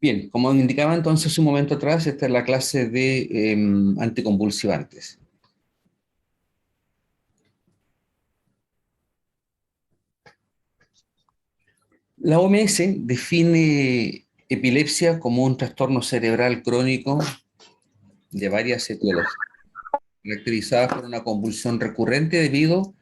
Bien, como indicaba entonces un momento atrás, esta es la clase de anticonvulsivantes. La OMS define epilepsia como un trastorno cerebral crónico de varias etiologías, caracterizada por una convulsión recurrente debido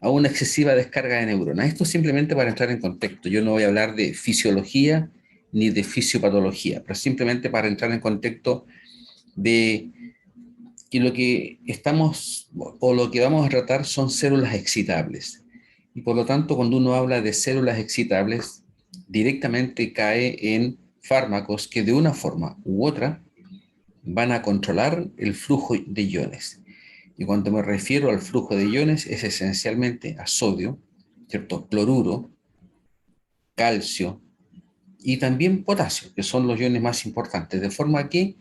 a una excesiva descarga de neuronas. Esto simplemente para entrar en contexto. Yo no voy a hablar de fisiología ni de fisiopatología, pero simplemente para entrar en contexto de que lo que estamos o lo que vamos a tratar son células excitables. Y por lo tanto, cuando uno habla de células excitables, directamente cae en fármacos que de una forma u otra van a controlar el flujo de iones. Y cuando me refiero al flujo de iones es esencialmente a sodio, ¿cierto? Cloruro, calcio y también potasio, que son los iones más importantes. De forma que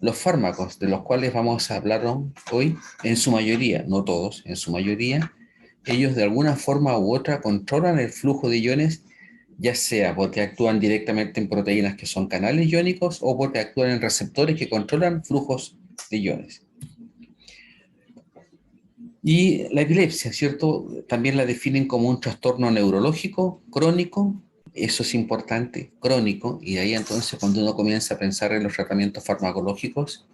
los fármacos de los cuales vamos a hablar hoy, en su mayoría, no todos, en su mayoría, ellos de alguna forma u otra controlan el flujo de iones, ya sea porque actúan directamente en proteínas que son canales iónicos o porque actúan en receptores que controlan flujos de iones. Y la epilepsia, ¿cierto? También la definen como un trastorno neurológico crónico, eso es importante, crónico, y ahí entonces cuando uno comienza a pensar en los tratamientos farmacológicos,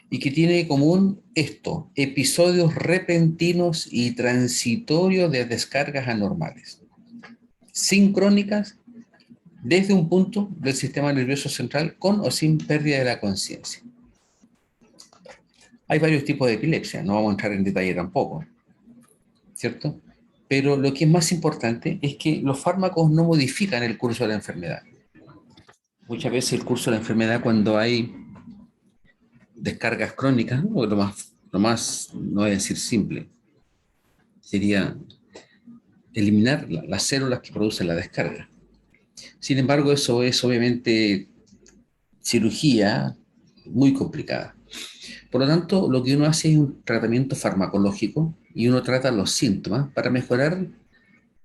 y que tiene común esto, episodios repentinos y transitorios de descargas anormales, sincrónicas desde un punto del sistema nervioso central con o sin pérdida de la conciencia. Hay varios tipos de epilepsia, no vamos a entrar en detalle tampoco, ¿cierto? Pero lo que es más importante es que los fármacos no modifican el curso de la enfermedad. Muchas veces el curso de la enfermedad cuando hay descargas crónicas, ¿no? Lo más, no voy a decir simple, sería eliminar las células que producen la descarga. Sin embargo, eso es obviamente cirugía muy complicada. Por lo tanto, lo que uno hace es un tratamiento farmacológico y uno trata los síntomas para mejorar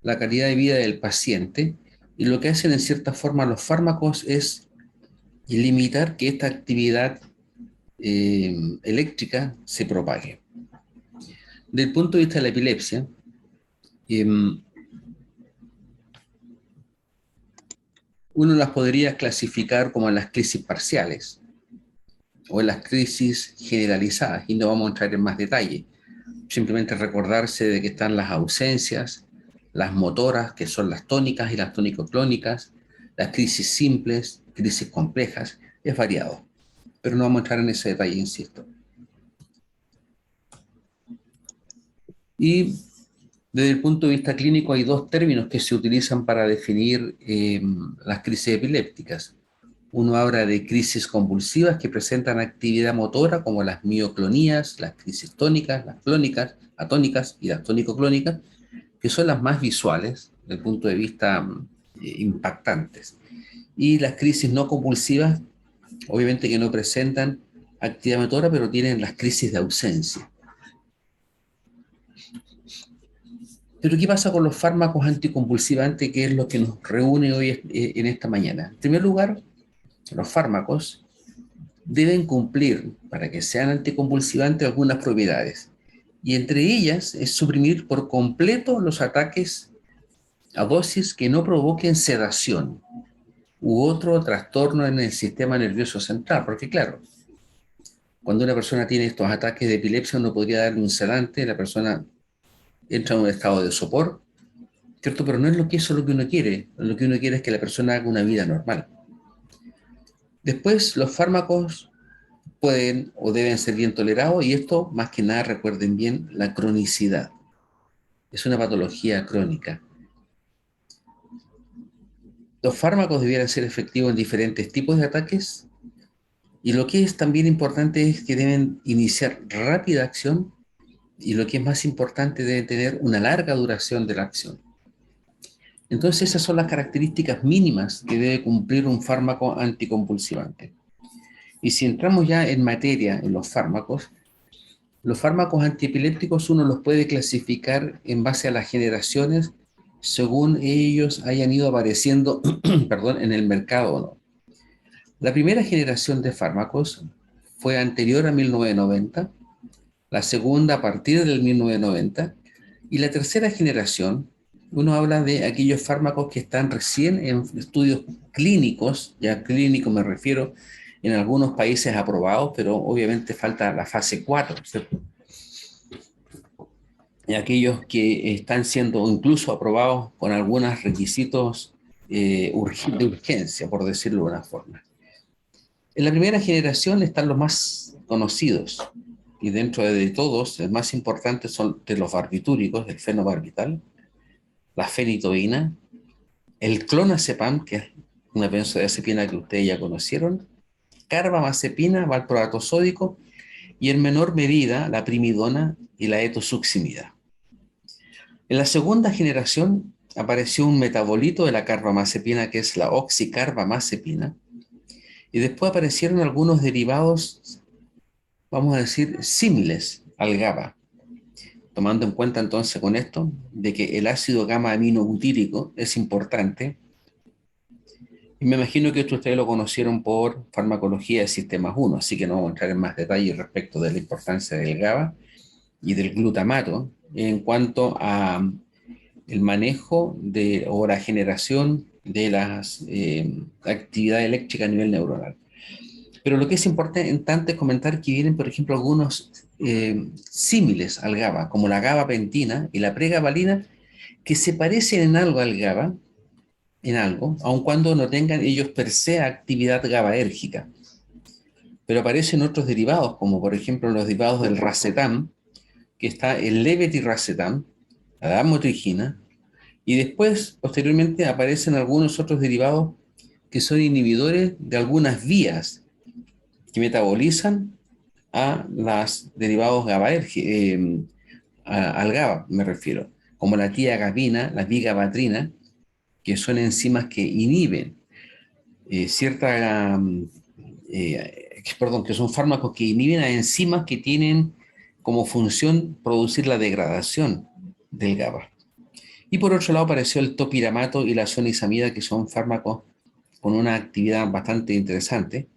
la calidad de vida del paciente, y lo que hacen en cierta forma los fármacos es limitar que esta actividad eléctrica se propague. Desde el punto de vista de la epilepsia, eh, uno las podría clasificar como en las crisis parciales o en las crisis generalizadas, y no vamos a entrar en más detalle. Simplemente recordarse de que están las ausencias, las motoras, que son las tónicas y las tónico-clónicas, las crisis simples, crisis complejas, es variado. Pero no vamos a entrar en ese detalle, insisto. Y desde el punto de vista clínico hay dos términos que se utilizan para definir las crisis epilépticas. Uno habla de crisis convulsivas que presentan actividad motora como las mioclonías, las crisis tónicas, las clónicas, atónicas y las tónico-clónicas, que son las más visuales desde el punto de vista impactantes. Y las crisis no convulsivas, obviamente que no presentan actividad motora, pero tienen las crisis de ausencia. Pero ¿qué pasa con los fármacos anticonvulsivantes, que es lo que nos reúne hoy en esta mañana? En primer lugar, los fármacos deben cumplir, para que sean anticonvulsivantes, algunas propiedades. Y entre ellas es suprimir por completo los ataques a dosis que no provoquen sedación u otro trastorno en el sistema nervioso central. Porque claro, cuando una persona tiene estos ataques de epilepsia, uno podría darle un sedante, la persona entra en un estado de sopor, ¿cierto? Pero no es eso lo que uno quiere. Lo que uno quiere es que la persona haga una vida normal. Después, los fármacos pueden o deben ser bien tolerados, y esto, más que nada, recuerden bien la cronicidad. Es una patología crónica. Los fármacos debieran ser efectivos en diferentes tipos de ataques, y lo que es también importante es que deben iniciar rápida acción, y lo que es más importante, deben tener una larga duración de la acción. Entonces esas son las características mínimas que debe cumplir un fármaco anticonvulsivante. Y si entramos ya en materia en los fármacos antiepilépticos uno los puede clasificar en base a las generaciones según ellos hayan ido apareciendo perdón, en el mercado o no. La primera generación de fármacos fue anterior a 1990, la segunda a partir del 1990, y la tercera generación, uno habla de aquellos fármacos que están recién en estudios clínicos, ya clínico me refiero, en algunos países aprobados, pero obviamente falta la fase 4, ¿cierto? Y aquellos que están siendo incluso aprobados con algunos requisitos de urgencia, por decirlo de una forma. En la primera generación están los más conocidos, y dentro de todos, el más importante son de los barbitúricos, el fenobarbital, la fenitoína, el clonazepam, que es una benzodiazepina que ustedes ya conocieron, carbamazepina, valproato sódico, y en menor medida la primidona y la etosuximida. En la segunda generación apareció un metabolito de la carbamazepina que es la oxicarbamazepina, y después aparecieron algunos derivados, vamos a decir, similares al GABA, tomando en cuenta entonces con esto de que el ácido gamma aminobutírico es importante. Y me imagino que esto ustedes lo conocieron por farmacología de sistemas 1, así que no vamos a entrar en más detalle respecto de la importancia del GABA y del glutamato en cuanto a el manejo de, o la generación de las actividad eléctrica a nivel neuronal. Pero lo que es importante es comentar que vienen, por ejemplo, algunos símiles al GABA, como la gabapentina y la pregabalina, que se parecen en algo al GABA, en algo, aun cuando no tengan ellos per se actividad GABAérgica. Pero aparecen otros derivados, como por ejemplo los derivados del racetam, que está el levetiracetam, la damotrigina, y después, posteriormente, aparecen algunos otros derivados que son inhibidores de algunas vías que metabolizan a los derivados al GABA, me refiero, como la tiagabina, la vigabatrina, que son enzimas que inhiben que son fármacos que inhiben a enzimas que tienen como función producir la degradación del GABA. Y por otro lado apareció el topiramato y la zonisamida, que son fármacos con una actividad bastante interesante.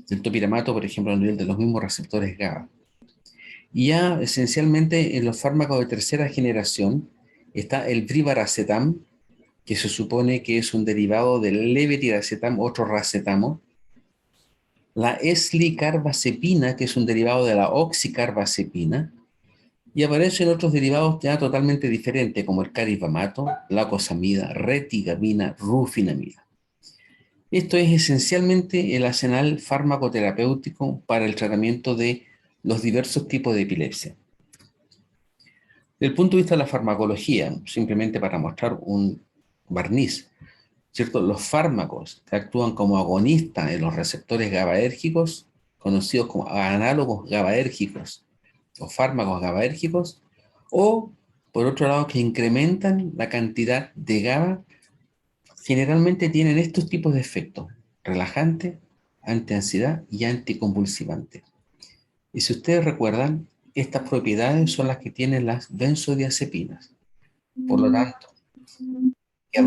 El topiramato, por ejemplo, a nivel de los mismos receptores GABA. Y ya esencialmente en los fármacos de tercera generación está el brivaracetam, que se supone que es un derivado del levetiracetam, otro racetamo. La eslicarbazepina, que es un derivado de la oxicarbazepina. Y aparecen otros derivados ya totalmente diferentes, como el caripamato, la cosamida, retigamina, rufinamida. Esto es esencialmente el arsenal farmacoterapéutico para el tratamiento de los diversos tipos de epilepsia. Desde el punto de vista de la farmacología, simplemente para mostrar un barniz, ¿cierto? Los fármacos que actúan como agonistas en los receptores GABAérgicos, conocidos como análogos GABAérgicos o fármacos GABAérgicos, o por otro lado que incrementan la cantidad de GABA, generalmente tienen estos tipos de efectos: relajante, antiansiedad y anticonvulsivante. Y si ustedes recuerdan, estas propiedades son las que tienen las benzodiazepinas. Por lo tanto, que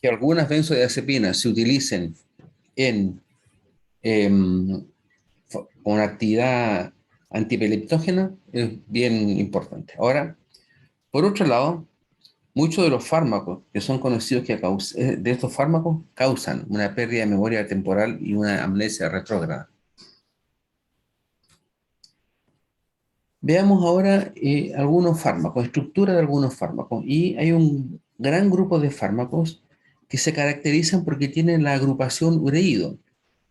algunas benzodiazepinas se utilicen en con actividad antiepileptógena es bien importante. Ahora, por otro lado, muchos de los fármacos que son conocidos de estos fármacos causan una pérdida de memoria temporal y una amnesia retrógrada. Veamos ahora algunos fármacos, estructura de algunos fármacos. Y hay un gran grupo de fármacos que se caracterizan porque tienen la agrupación ureído.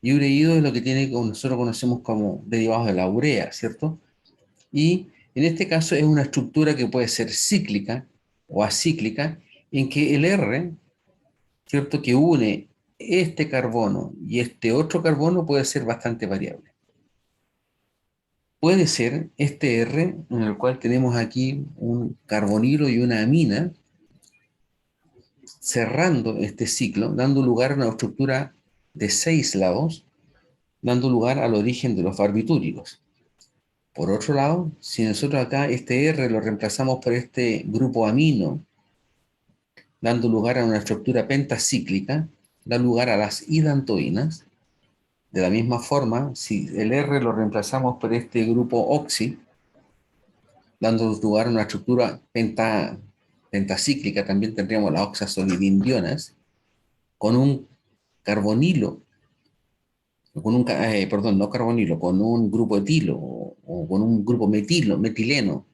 Y ureído es lo que nosotros conocemos como derivados de la urea, ¿cierto? Y en este caso es una estructura que puede ser cíclica o acíclica, en que el R, ¿cierto?, que une este carbono y este otro carbono puede ser bastante variable. Puede ser este R, en el cual tenemos aquí un carbonilo y una amina, cerrando este ciclo, dando lugar a una estructura de 6 lados, dando lugar al origen de los barbitúricos. Por otro lado, si nosotros acá este R lo reemplazamos por este grupo amino dando lugar a una estructura pentacíclica, da lugar a las hidantoínas. De la misma forma, si el R lo reemplazamos por este grupo oxi, dando lugar a una estructura pentacíclica, también tendríamos las oxazolidindionas, con un carbonilo, perdón, no carbonilo, con un grupo etilo o con un grupo metileno,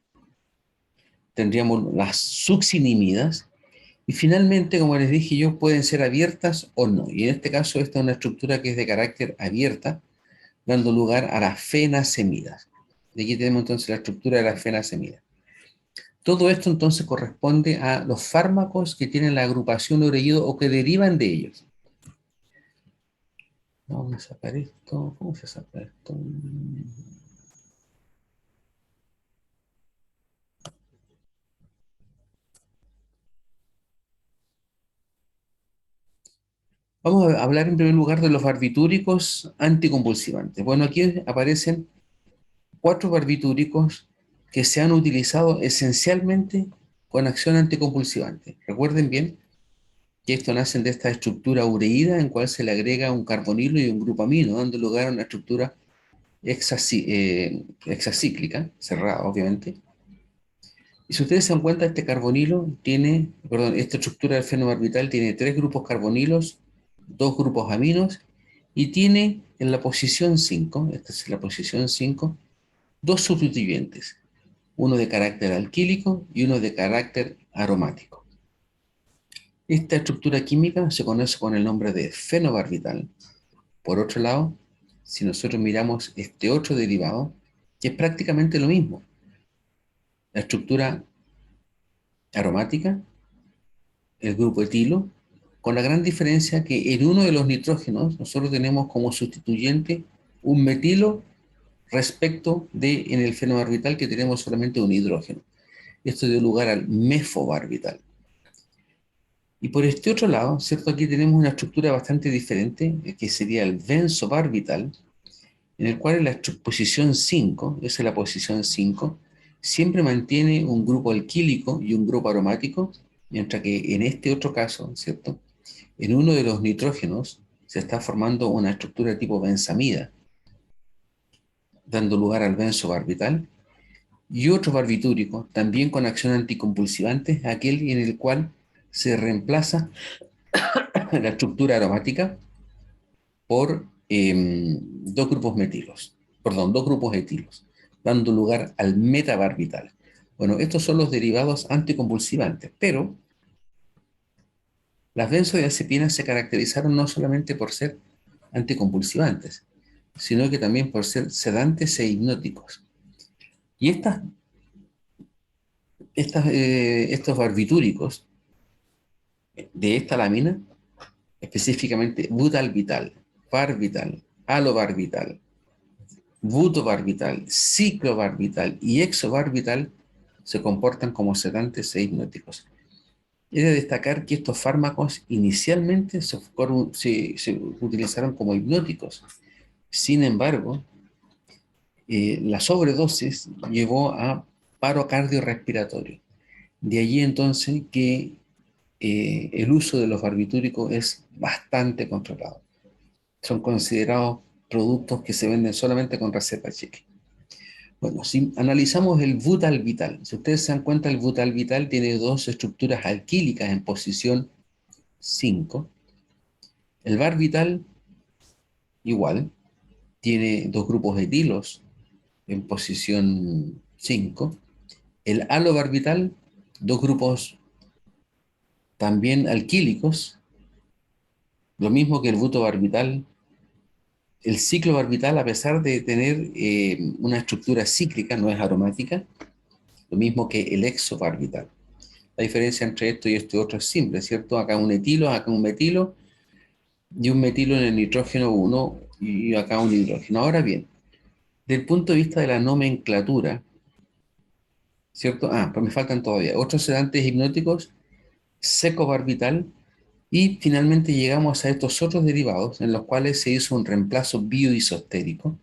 tendríamos las succinimidas. Y finalmente, como les dije yo, pueden ser abiertas o no. Y en este caso, esta es una estructura que es de carácter abierta, dando lugar a las fenacemidas. Y aquí tenemos entonces la estructura de las fenacemidas. Todo esto entonces corresponde a los fármacos que tienen la agrupación ureido o que derivan de ellos. Vamos a sacar esto. ¿Cómo se saca esto? Vamos a hablar en primer lugar de los barbitúricos anticonvulsivantes. Bueno, aquí aparecen 4 barbitúricos que se han utilizado esencialmente con acción anticonvulsivante. Recuerden bien que estos nacen de esta estructura ureída en cual se le agrega un carbonilo y un grupamino, dando lugar a una estructura hexacíclica, cerrada obviamente. Y si ustedes se dan cuenta, este carbonilo tiene, perdón, esta estructura del fenobarbital tiene 3 grupos carbonilos, 2 grupos aminos, y tiene en la posición 5, esta es la posición 5, 2 sustituyentes, uno de carácter alquílico y uno de carácter aromático. Esta estructura química se conoce con el nombre de fenobarbital. Por otro lado, si nosotros miramos este otro derivado, que es prácticamente lo mismo, la estructura aromática, el grupo etilo, con la gran diferencia que en uno de los nitrógenos nosotros tenemos como sustituyente un metilo respecto de en el fenobarbital que tenemos solamente un hidrógeno. Esto dio lugar al mefobarbital. Y por este otro lado, ¿cierto? Aquí tenemos una estructura bastante diferente, que sería el benzobarbital, en el cual en la posición 5, esa es la posición 5, siempre mantiene un grupo alquílico y un grupo aromático, mientras que en este otro caso, ¿cierto? En uno de los nitrógenos se está formando una estructura tipo benzamida, dando lugar al benzobarbital, y otro barbitúrico, también con acción anticonvulsivante, aquel en el cual se reemplaza la estructura aromática por 2 grupos metilos, perdón, 2 grupos etilos, dando lugar al metabarbital. Bueno, estos son los derivados anticonvulsivantes, pero las benzodiazepinas se caracterizaron no solamente por ser anticonvulsivantes, sino que también por ser sedantes e hipnóticos. Y estos barbitúricos de esta lámina, específicamente butalbital, barbital, alobarbital, butobarbital, ciclobarbital y exobarbital, se comportan como sedantes e hipnóticos. He de destacar que estos fármacos inicialmente se utilizaron como hipnóticos. Sin embargo, la sobredosis llevó a paro cardiorrespiratorio. De allí entonces que el uso de los barbitúricos es bastante controlado. Son considerados productos que se venden solamente con receta cheque. Bueno, si analizamos el butalbital, si ustedes se dan cuenta, el butalbital tiene 2 estructuras alquílicas en posición 5. El barbital, igual, tiene 2 grupos etilos en posición 5. El alobarbital, 2 grupos también alquílicos, lo mismo que el butobarbital. El ciclobarbital, a pesar de tener una estructura cíclica, no es aromática, lo mismo que el exobarbital. La diferencia entre esto y este otro es simple, ¿cierto? Acá un etilo, acá un metilo, y un metilo en el nitrógeno 1 y acá un hidrógeno. Ahora bien, desde el punto de vista de la nomenclatura, ¿cierto? Pues me faltan todavía otros sedantes hipnóticos, secobarbital, y finalmente llegamos a estos otros derivados en los cuales se hizo un reemplazo bioisostérico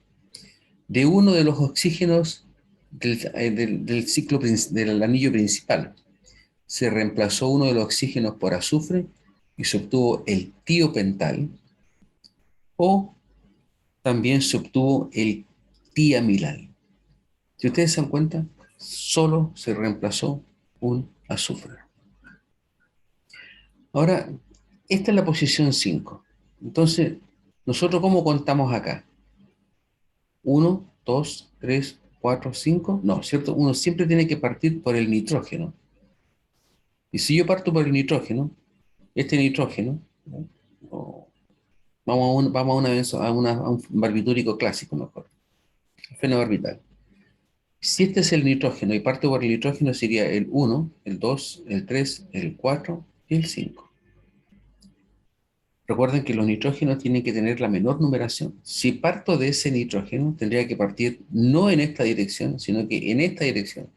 de uno de los oxígenos del ciclo del anillo principal. se reemplazó uno de los oxígenos por azufre y se obtuvo el tiopental, o también se obtuvo el tiamilal. Si ustedes se dan cuenta, solo se reemplazó un azufre. Ahora, esta es la posición 5. Entonces, ¿nosotros cómo contamos acá? 1, 2, 3, 4, 5. No, ¿cierto? Uno siempre tiene que partir por el nitrógeno. Y si yo parto por el nitrógeno, este nitrógeno, ¿no? Vamos a un barbitúrico clásico mejor, fenobarbital. Si este es el nitrógeno y parto por el nitrógeno, sería el 1, el 2, el 3, el 4 y el 5. Recuerden que los nitrógenos tienen que tener la menor numeración. Si parto de ese nitrógeno, tendría que partir no en esta dirección, sino que en esta dirección.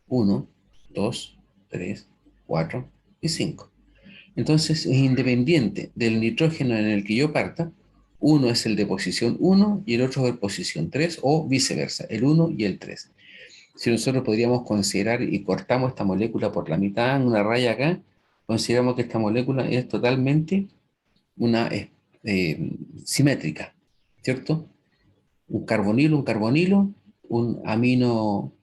1, 2, 3, 4 y 5. Entonces es independiente del nitrógeno en el que yo parta. Uno es el de posición 1 y el otro es de posición 3, o viceversa, el 1 y el 3. Si nosotros podríamos considerar y cortamos esta molécula por la mitad, una raya acá, consideramos que esta molécula es totalmente una simétrica, ¿cierto? Un carbonilo, un amino,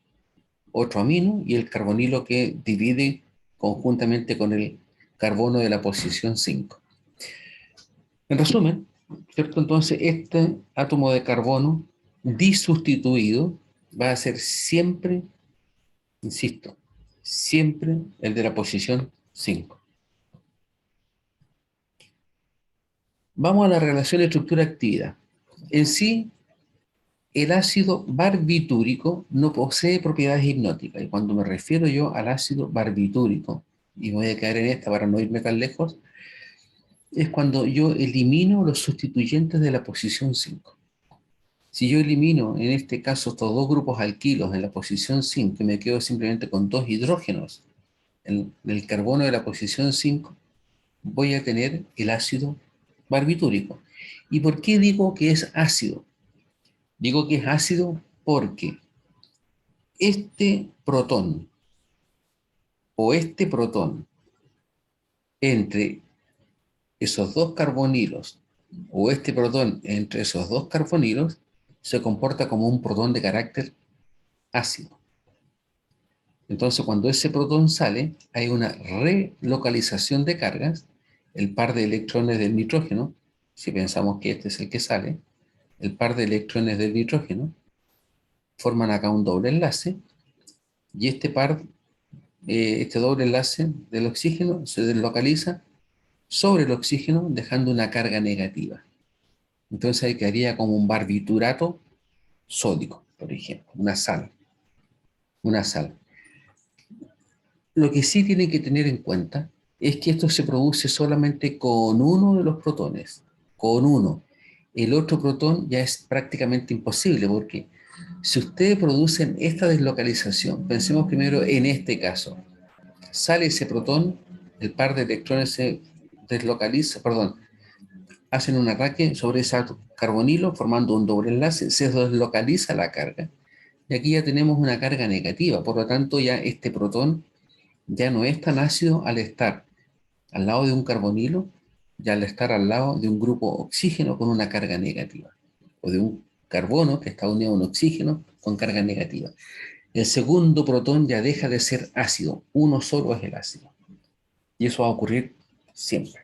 otro amino, y el carbonilo que divide conjuntamente con el carbono de la posición 5. En resumen, ¿cierto? Entonces, este átomo de carbono disustituido va a ser siempre, insisto, siempre el de la posición 5. Vamos a la relación estructura-actividad. En sí, el ácido barbitúrico no posee propiedades hipnóticas. Y cuando me refiero yo al ácido barbitúrico, y me voy a quedar en esta para no irme tan lejos, es cuando yo elimino los sustituyentes de la posición 5. Si yo elimino, en este caso, estos dos grupos alquilos en la posición 5 y me quedo simplemente con dos hidrógenos en el carbono de la posición 5, voy a tener el ácido barbitúrico. ¿Y por qué digo que es ácido? Digo que es ácido porque este protón entre esos dos carbonilos o este protón entre esos dos carbonilos se comporta como un protón de carácter ácido. Entonces, cuando ese protón sale, hay una relocalización de cargas. El par de electrones del nitrógeno, si pensamos que este es el que sale, el par de electrones del nitrógeno forman acá un doble enlace, y este doble enlace del oxígeno se deslocaliza sobre el oxígeno, dejando una carga negativa. Entonces ahí quedaría como un barbiturato sódico, por ejemplo, una sal. Una sal. Lo que sí tienen que tener en cuenta es que esto se produce solamente con uno de los protones, con uno. El otro protón ya es prácticamente imposible, porque si ustedes producen esta deslocalización, pensemos primero en este caso, sale ese protón, el par de electrones se deslocaliza, perdón, hacen un ataque sobre ese carbonilo formando un doble enlace, se deslocaliza la carga, y aquí ya tenemos una carga negativa, por lo tanto ya este protón ya no es tan ácido al estar al lado de un carbonilo, ya al estar al lado de un grupo oxígeno con una carga negativa, o de un carbono que está unido a un oxígeno con carga negativa. El segundo protón ya deja de ser ácido, uno solo es el ácido. Y eso va a ocurrir siempre.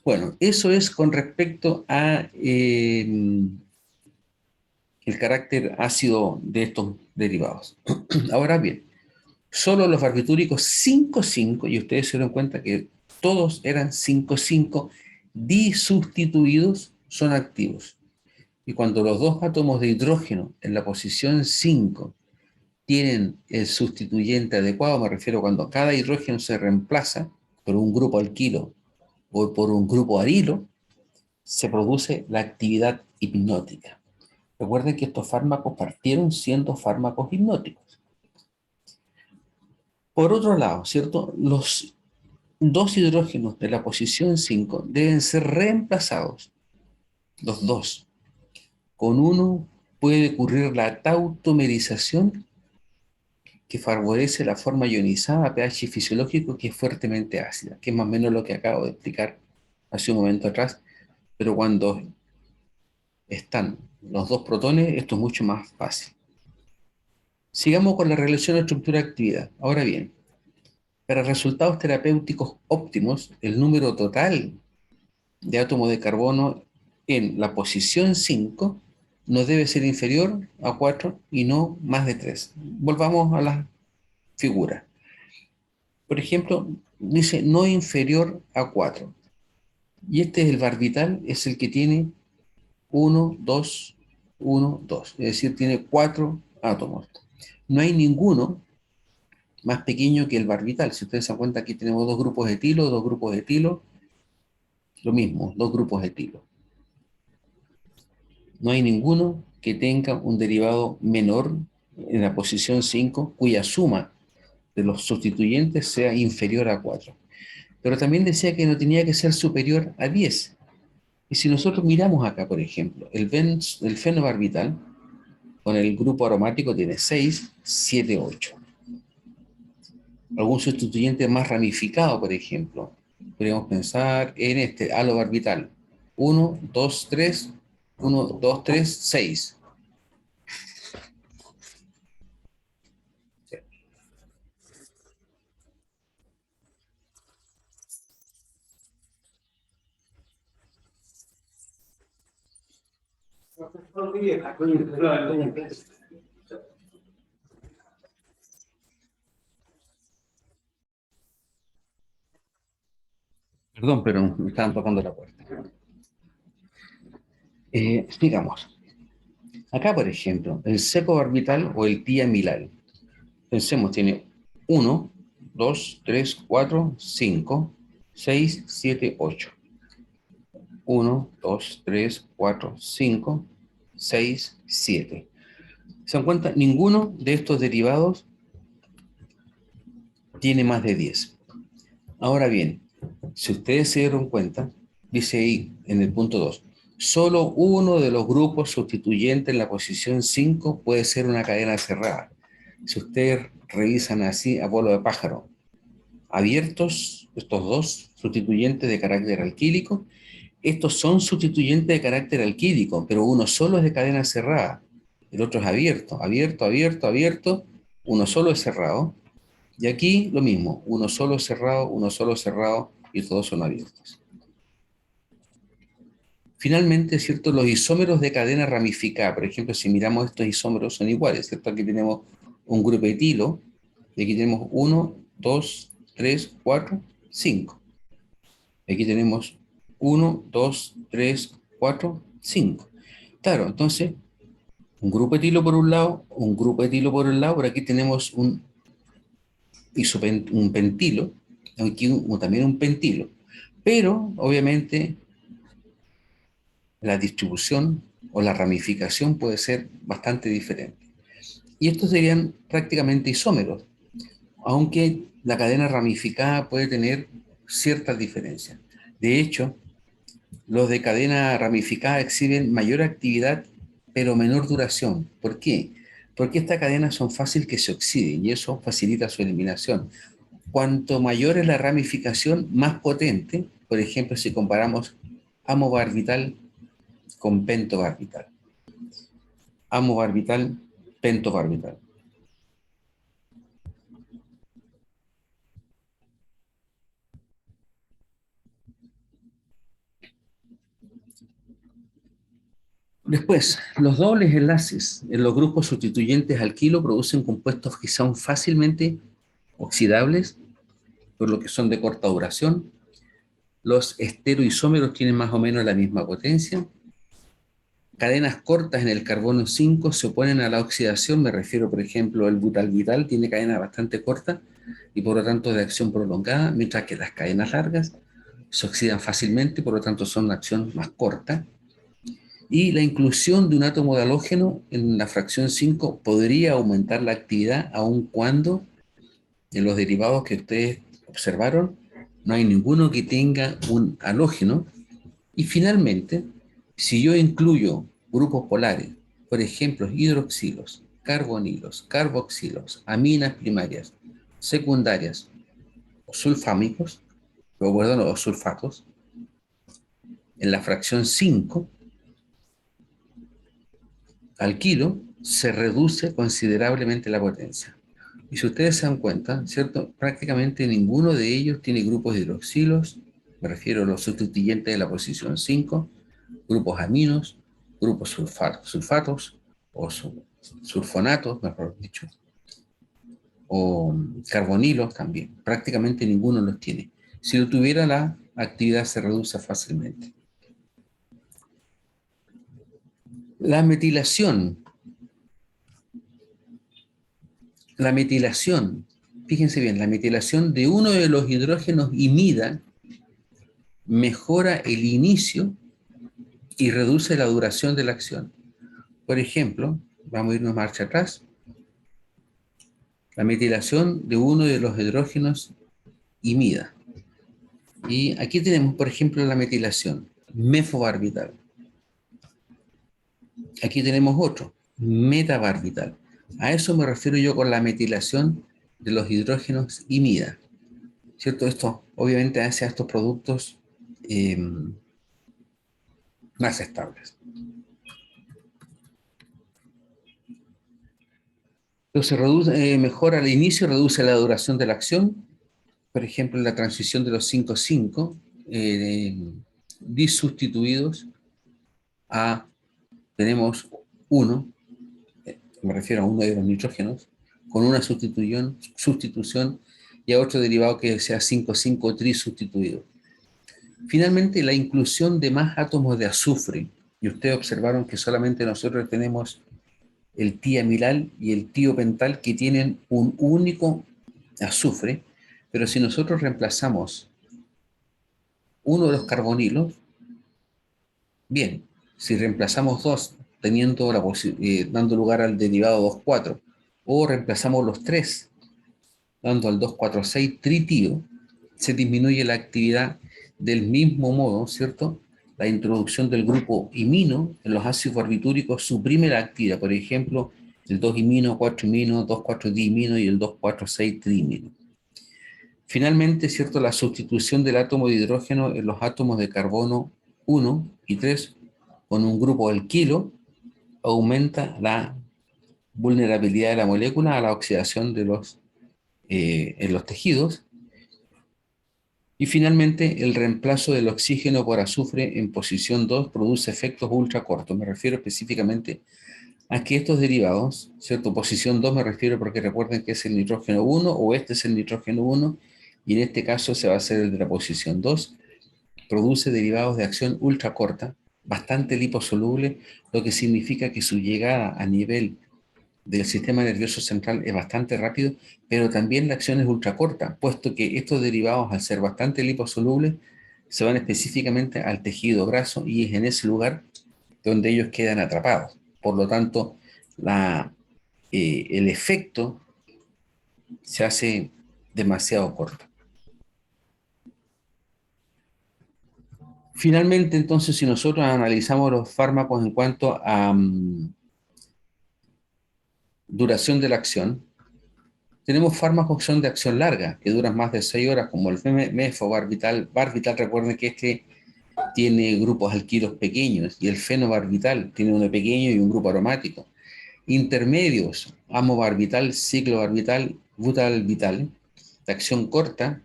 Bueno, eso es con respecto a el carácter ácido de estos derivados. Ahora bien, solo los barbitúricos 5,5, y ustedes se dan cuenta que todos eran 5,5 disustituidos, son activos. Y cuando los dos átomos de hidrógeno en la posición 5 tienen el sustituyente adecuado, me refiero cuando cada hidrógeno se reemplaza por un grupo alquilo o por un grupo arilo, se produce la actividad hipnótica. Recuerden que estos fármacos partieron siendo fármacos hipnóticos. Por otro lado, ¿cierto? Los dos hidrógenos de la posición 5 deben ser reemplazados, los dos. Con uno puede ocurrir la tautomerización que favorece la forma ionizada a pH fisiológico, que es fuertemente ácida, que es más o menos lo que acabo de explicar hace un momento atrás, pero cuando están los dos protones, esto es mucho más fácil. Sigamos con la relación estructura-actividad. Ahora bien, para resultados terapéuticos óptimos, el número total de átomos de carbono en la posición 5 no debe ser inferior a 4 y no más de 3. Volvamos a la figura. Por ejemplo, dice no inferior a 4. Y este es el barbital, es el que tiene 1, 2, 1, 2. Es decir, tiene 4 átomos. No hay ninguno más pequeño que el barbital. Si ustedes se dan cuenta, aquí tenemos dos grupos de etilo, dos grupos de etilo, lo mismo, dos grupos de etilo. No hay ninguno que tenga un derivado menor en la posición 5, cuya suma de los sustituyentes sea inferior a 4. Pero también decía que no tenía que ser superior a 10. Y si nosotros miramos acá, por ejemplo, el fenobarbital con el grupo aromático tiene 6, 7, 8. Algún sustituyente más ramificado, por ejemplo, podríamos pensar en este alobarbital. 1, 2, 3, 1, 2, 3, 6. Perdón, pero me estaban tocando la puerta. Digamos, acá, por ejemplo, el seco barbital o el tiamilal. Pensemos, tiene 1, 2, 3, 4, 5, 6, 7, 8. 1, 2, 3, 4, 5, 6, 7. ¿Se dan cuenta? Ninguno de estos derivados tiene más de 10. Ahora bien, si ustedes se dieron cuenta, dice ahí en el punto 2, solo uno de los grupos sustituyentes en la posición 5 puede ser una cadena cerrada. Si ustedes revisan así a vuelo de pájaro, abiertos estos dos sustituyentes de carácter alquílico, estos son sustituyentes de carácter alquílico, pero uno solo es de cadena cerrada, el otro es abierto, abierto, abierto, abierto, uno solo es cerrado. Y aquí lo mismo, uno solo cerrado y todos son abiertos. Finalmente, ¿cierto? Los isómeros de cadena ramificada, por ejemplo, si miramos estos isómeros son iguales, ¿cierto? Aquí tenemos un grupo etilo, y aquí tenemos 1, 2, 3, 4, 5. Aquí tenemos 1, 2, 3, 4, 5. Claro, entonces, un grupo etilo por un lado, un grupo etilo por el lado, por aquí tenemos un pentilo, aquí también un pentilo, pero obviamente la distribución o la ramificación puede ser bastante diferente. Y estos serían prácticamente isómeros, aunque la cadena ramificada puede tener ciertas diferencias. De hecho, los de cadena ramificada exhiben mayor actividad, pero menor duración. ¿Por qué? Porque estas cadenas son fáciles que se oxiden y eso facilita su eliminación. Cuanto mayor es la ramificación, más potente, por ejemplo, si comparamos amobarbital con pentobarbital. Amobarbital, pentobarbital. Después, los dobles enlaces en los grupos sustituyentes alquilo producen compuestos que son fácilmente oxidables, por lo que son de corta duración. Los estereoisómeros tienen más o menos la misma potencia. Cadenas cortas en el carbono 5 se oponen a la oxidación, me refiero, por ejemplo, el butalbital tiene cadenas bastante cortas y por lo tanto de acción prolongada, mientras que las cadenas largas se oxidan fácilmente, por lo tanto son de acción más corta. Y la inclusión de un átomo de halógeno en la fracción 5 podría aumentar la actividad, aun cuando en los derivados que ustedes observaron no hay ninguno que tenga un halógeno. Y finalmente, si yo incluyo grupos polares, por ejemplo, hidroxilos, carbonilos, carboxilos, aminas primarias, secundarias o sulfámicos, o perdón, o sulfatos, en la fracción 5 al kilo, se reduce considerablemente la potencia. Y si ustedes se dan cuenta, ¿cierto? Prácticamente ninguno de ellos tiene grupos hidroxilos, me refiero a los sustituyentes de la posición 5, grupos aminos, grupos sulfatos o sulfonatos, mejor dicho, o carbonilos también. Prácticamente ninguno los tiene. Si lo tuviera, la actividad se reduce fácilmente. La metilación, fíjense bien, la metilación de uno de los hidrógenos imida mejora el inicio y reduce la duración de la acción. Por ejemplo, vamos a irnos marcha atrás, la metilación de uno de los hidrógenos imida. Y aquí tenemos, por ejemplo, la metilación, mefobarbital. Aquí tenemos otro, metabarbital. A eso me refiero yo con la metilación de los hidrógenos imida. ¿Cierto? Esto obviamente hace a estos productos más estables. Entonces mejora el inicio, reduce la duración de la acción. Por ejemplo, en la transición de los 5,5 disustituidos a, tenemos uno, me refiero a uno de los nitrógenos, con una sustitución y a otro derivado que sea 5,5 trisustituido. Finalmente, la inclusión de más átomos de azufre. Y ustedes observaron que solamente nosotros tenemos el tiamilal y el tiopental que tienen un único azufre, pero si nosotros reemplazamos uno de los carbonilos, bien, si reemplazamos dos, teniendo dando lugar al derivado 2,4, o reemplazamos los tres, dando al 2,4,6 tritio, se disminuye la actividad del mismo modo, ¿cierto? La introducción del grupo imino en los ácidos barbitúricos suprime la actividad, por ejemplo, el 2-imino, 4-imino, 2,4-diimino y el 2,4,6-triimino. Finalmente, ¿cierto? La sustitución del átomo de hidrógeno en los átomos de carbono 1 y 3 con un grupo alquilo aumenta la vulnerabilidad de la molécula a la oxidación de en los tejidos. Y finalmente, el reemplazo del oxígeno por azufre en posición 2 produce efectos ultracortos. Me refiero específicamente a que estos derivados, ¿cierto? Posición 2 me refiero porque recuerden que es el nitrógeno 1 o este es el nitrógeno 1 y en este caso se va a hacer el de la posición 2. Produce derivados de acción ultracorta, bastante liposoluble, lo que significa que su llegada a nivel del sistema nervioso central es bastante rápido, pero también la acción es ultracorta, puesto que estos derivados, al ser bastante liposolubles, se van específicamente al tejido graso y es en ese lugar donde ellos quedan atrapados. Por lo tanto, el efecto se hace demasiado corto. Finalmente, entonces, si nosotros analizamos los fármacos en cuanto a duración de la acción, tenemos fármacos que son de acción larga, que duran más de 6 horas, como el mefobarbital. Barbital, recuerden que este tiene grupos alquilos pequeños, y el fenobarbital tiene uno pequeño y un grupo aromático. Intermedios, amobarbital, ciclobarbital, butalbital, de acción corta,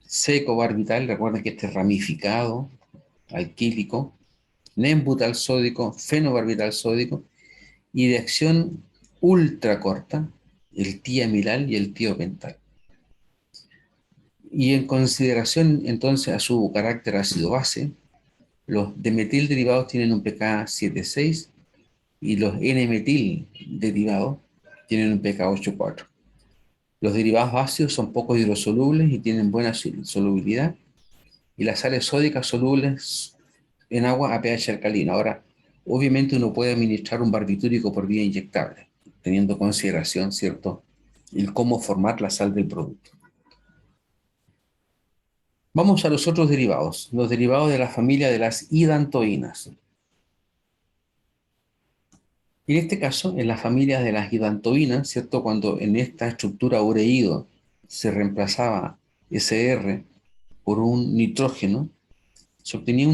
secobarbital, recuerden que este es ramificado, alquílico, nembutal sódico, fenobarbital sódico, y de acción ultra corta, el tiamilal y el tiopental. Y en consideración entonces a su carácter ácido-base, los demetil derivados tienen un pK 7,6 y los N-metil derivados tienen un pK 8,4. Los derivados ácidos son poco hidrosolubles y tienen buena solubilidad, y las sales sódicas solubles en agua a pH alcalino. Ahora, obviamente uno puede administrar un barbitúrico por vía inyectable, teniendo en consideración, ¿cierto?, el cómo formar la sal del producto. Vamos a los otros derivados, los derivados de la familia de las hidantoínas. En este caso, en las familias de las hidantoínas, ¿cierto? Cuando en esta estructura ureído se reemplazaba SR por un nitrógeno, se obtenía en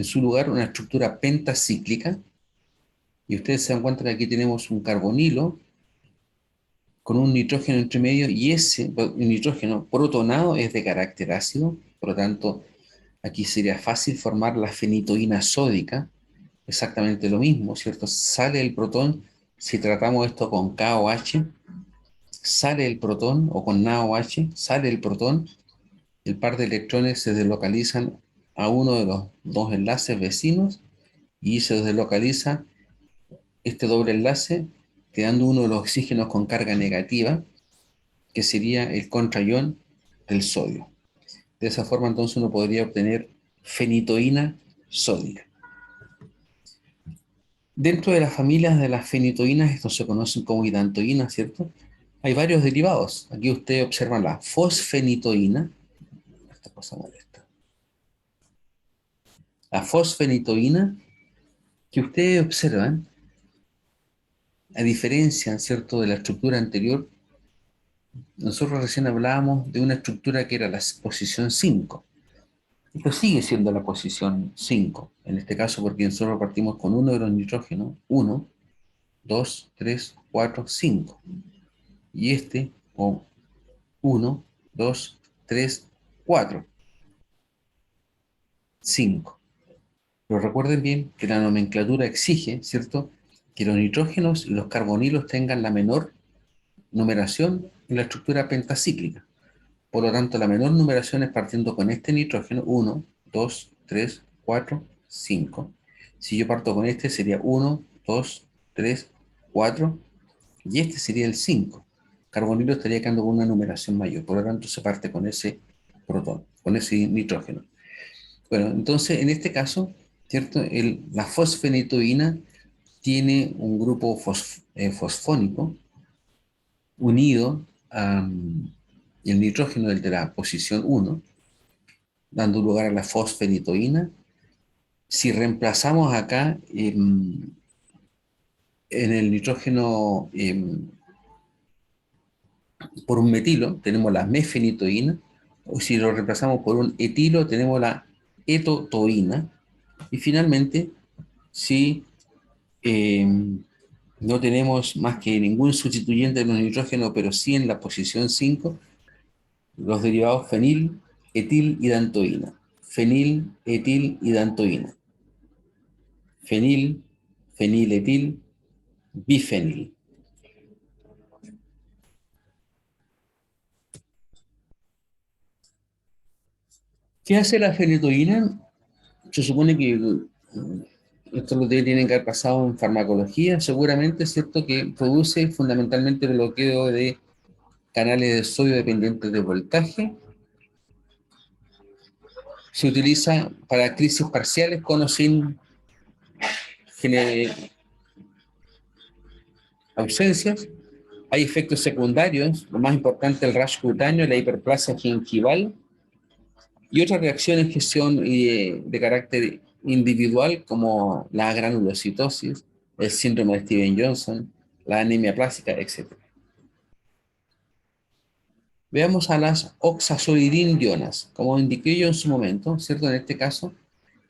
su lugar una estructura pentacíclica, y ustedes se dan cuenta que aquí tenemos un carbonilo con un nitrógeno entre medio, y ese nitrógeno protonado es de carácter ácido, por lo tanto, aquí sería fácil formar la fenitoína sódica, exactamente lo mismo, ¿cierto? Sale el protón, si tratamos esto con KOH, sale el protón, o con NaOH, sale el protón, el par de electrones se deslocalizan a uno de los dos enlaces vecinos y se deslocaliza este doble enlace, quedando uno de los oxígenos con carga negativa, que sería el contraión del sodio. De esa forma, entonces, uno podría obtener fenitoína sódica. Dentro de las familias de las fenitoínas, estos se conocen como hidantoínas, ¿cierto? Hay varios derivados. Aquí ustedes observan la fosfenitoína. Esta cosa molesta. La fosfenitoína, que ustedes observan, a diferencia, ¿cierto?, de la estructura anterior, nosotros recién hablábamos de una estructura que era la posición 5. Esto sigue siendo la posición 5, en este caso porque nosotros partimos con uno de los nitrógenos, 1, 2, 3, 4, 5. Y este, o 1, 2, 3, 4, 5. Pero recuerden bien que la nomenclatura exige, ¿cierto?, que los nitrógenos y los carbonilos tengan la menor numeración en la estructura pentacíclica. Por lo tanto, la menor numeración es partiendo con este nitrógeno, 1, 2, 3, 4, 5. Si yo parto con este, sería 1, 2, 3, 4, y este sería el 5. Carbonilo estaría quedando con una numeración mayor, por lo tanto se parte con ese protón, con ese nitrógeno. Bueno, entonces en este caso, ¿cierto? La fosfenitoína tiene un grupo fosfónico unido al nitrógeno del de la posición 1, dando lugar a la fosfenitoína. Si reemplazamos acá en el nitrógeno por un metilo, tenemos la mefenitoína, o si lo reemplazamos por un etilo, tenemos la etotoína, y finalmente, si eh, no tenemos más que ningún sustituyente de los nitrógenos, pero sí en la posición 5, los derivados fenil, etil y dantoína. Fenil, etil y dantoína. Fenil, feniletil, bifenil. ¿Qué hace la fenitoína? Se supone que esto lo tienen que haber pasado en farmacología, seguramente es cierto que produce fundamentalmente bloqueo de canales de sodio dependientes de voltaje. Se utiliza para crisis parciales con o sin ausencias. Hay efectos secundarios, lo más importante el rash cutáneo, la hiperplasia gingival y otras reacciones que son de carácter individual, como la granulocitosis, el síndrome de Steven-Johnson, la anemia plástica, etc. Veamos a las oxazolidindionas. Como indiqué yo en su momento, ¿cierto? En este caso,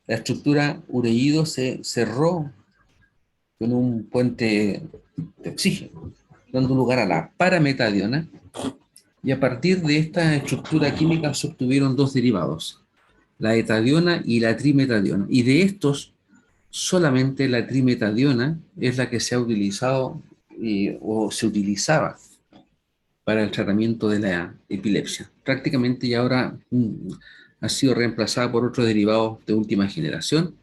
la estructura ureído se cerró con un puente de oxígeno, dando lugar a la parametadiona, y a partir de esta estructura química se obtuvieron dos derivados, la etadiona y la trimetadiona, y de estos solamente la trimetadiona es la que se ha utilizado o se utilizaba para el tratamiento de la epilepsia. Prácticamente ya ahora ha sido reemplazada por otros derivados de última generación.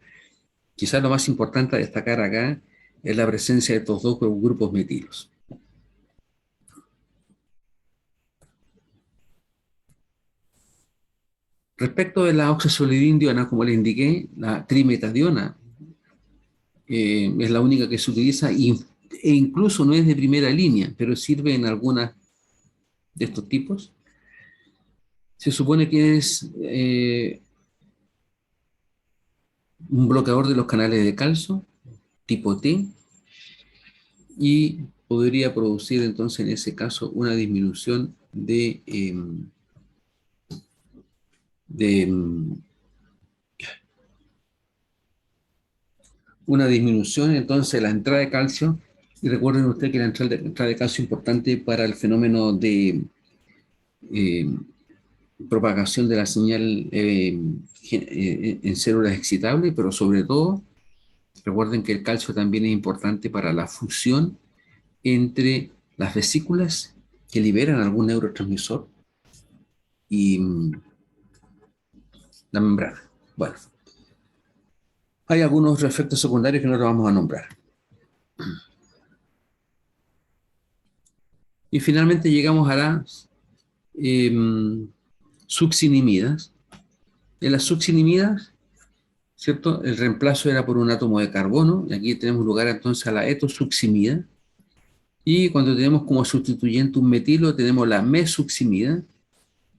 Quizás lo más importante a destacar acá es la presencia de estos dos grupos metilos. Respecto de la oxazolidindiona, como les indiqué, la trimetadiona es la única que se utiliza e incluso no es de primera línea, pero sirve en algunas de estos tipos. Se supone que es un bloqueador de los canales de calcio, tipo T y podría producir entonces en ese caso una disminución de una disminución entonces de la entrada de calcio. Y recuerden ustedes que la entrada de calcio es importante para el fenómeno de eh, propagación de la señal en células excitables, pero sobre todo, recuerden que el calcio también es importante para la fusión entre las vesículas que liberan algún neurotransmisor y la membrana. Bueno, hay algunos efectos secundarios que no los vamos a nombrar. Y finalmente llegamos a las succinimidas. En las succinimidas, ¿cierto? El reemplazo era por un átomo de carbono, y aquí tenemos lugar entonces a la etosuccimida. Y cuando tenemos como sustituyente un metilo, tenemos la mesuccimida.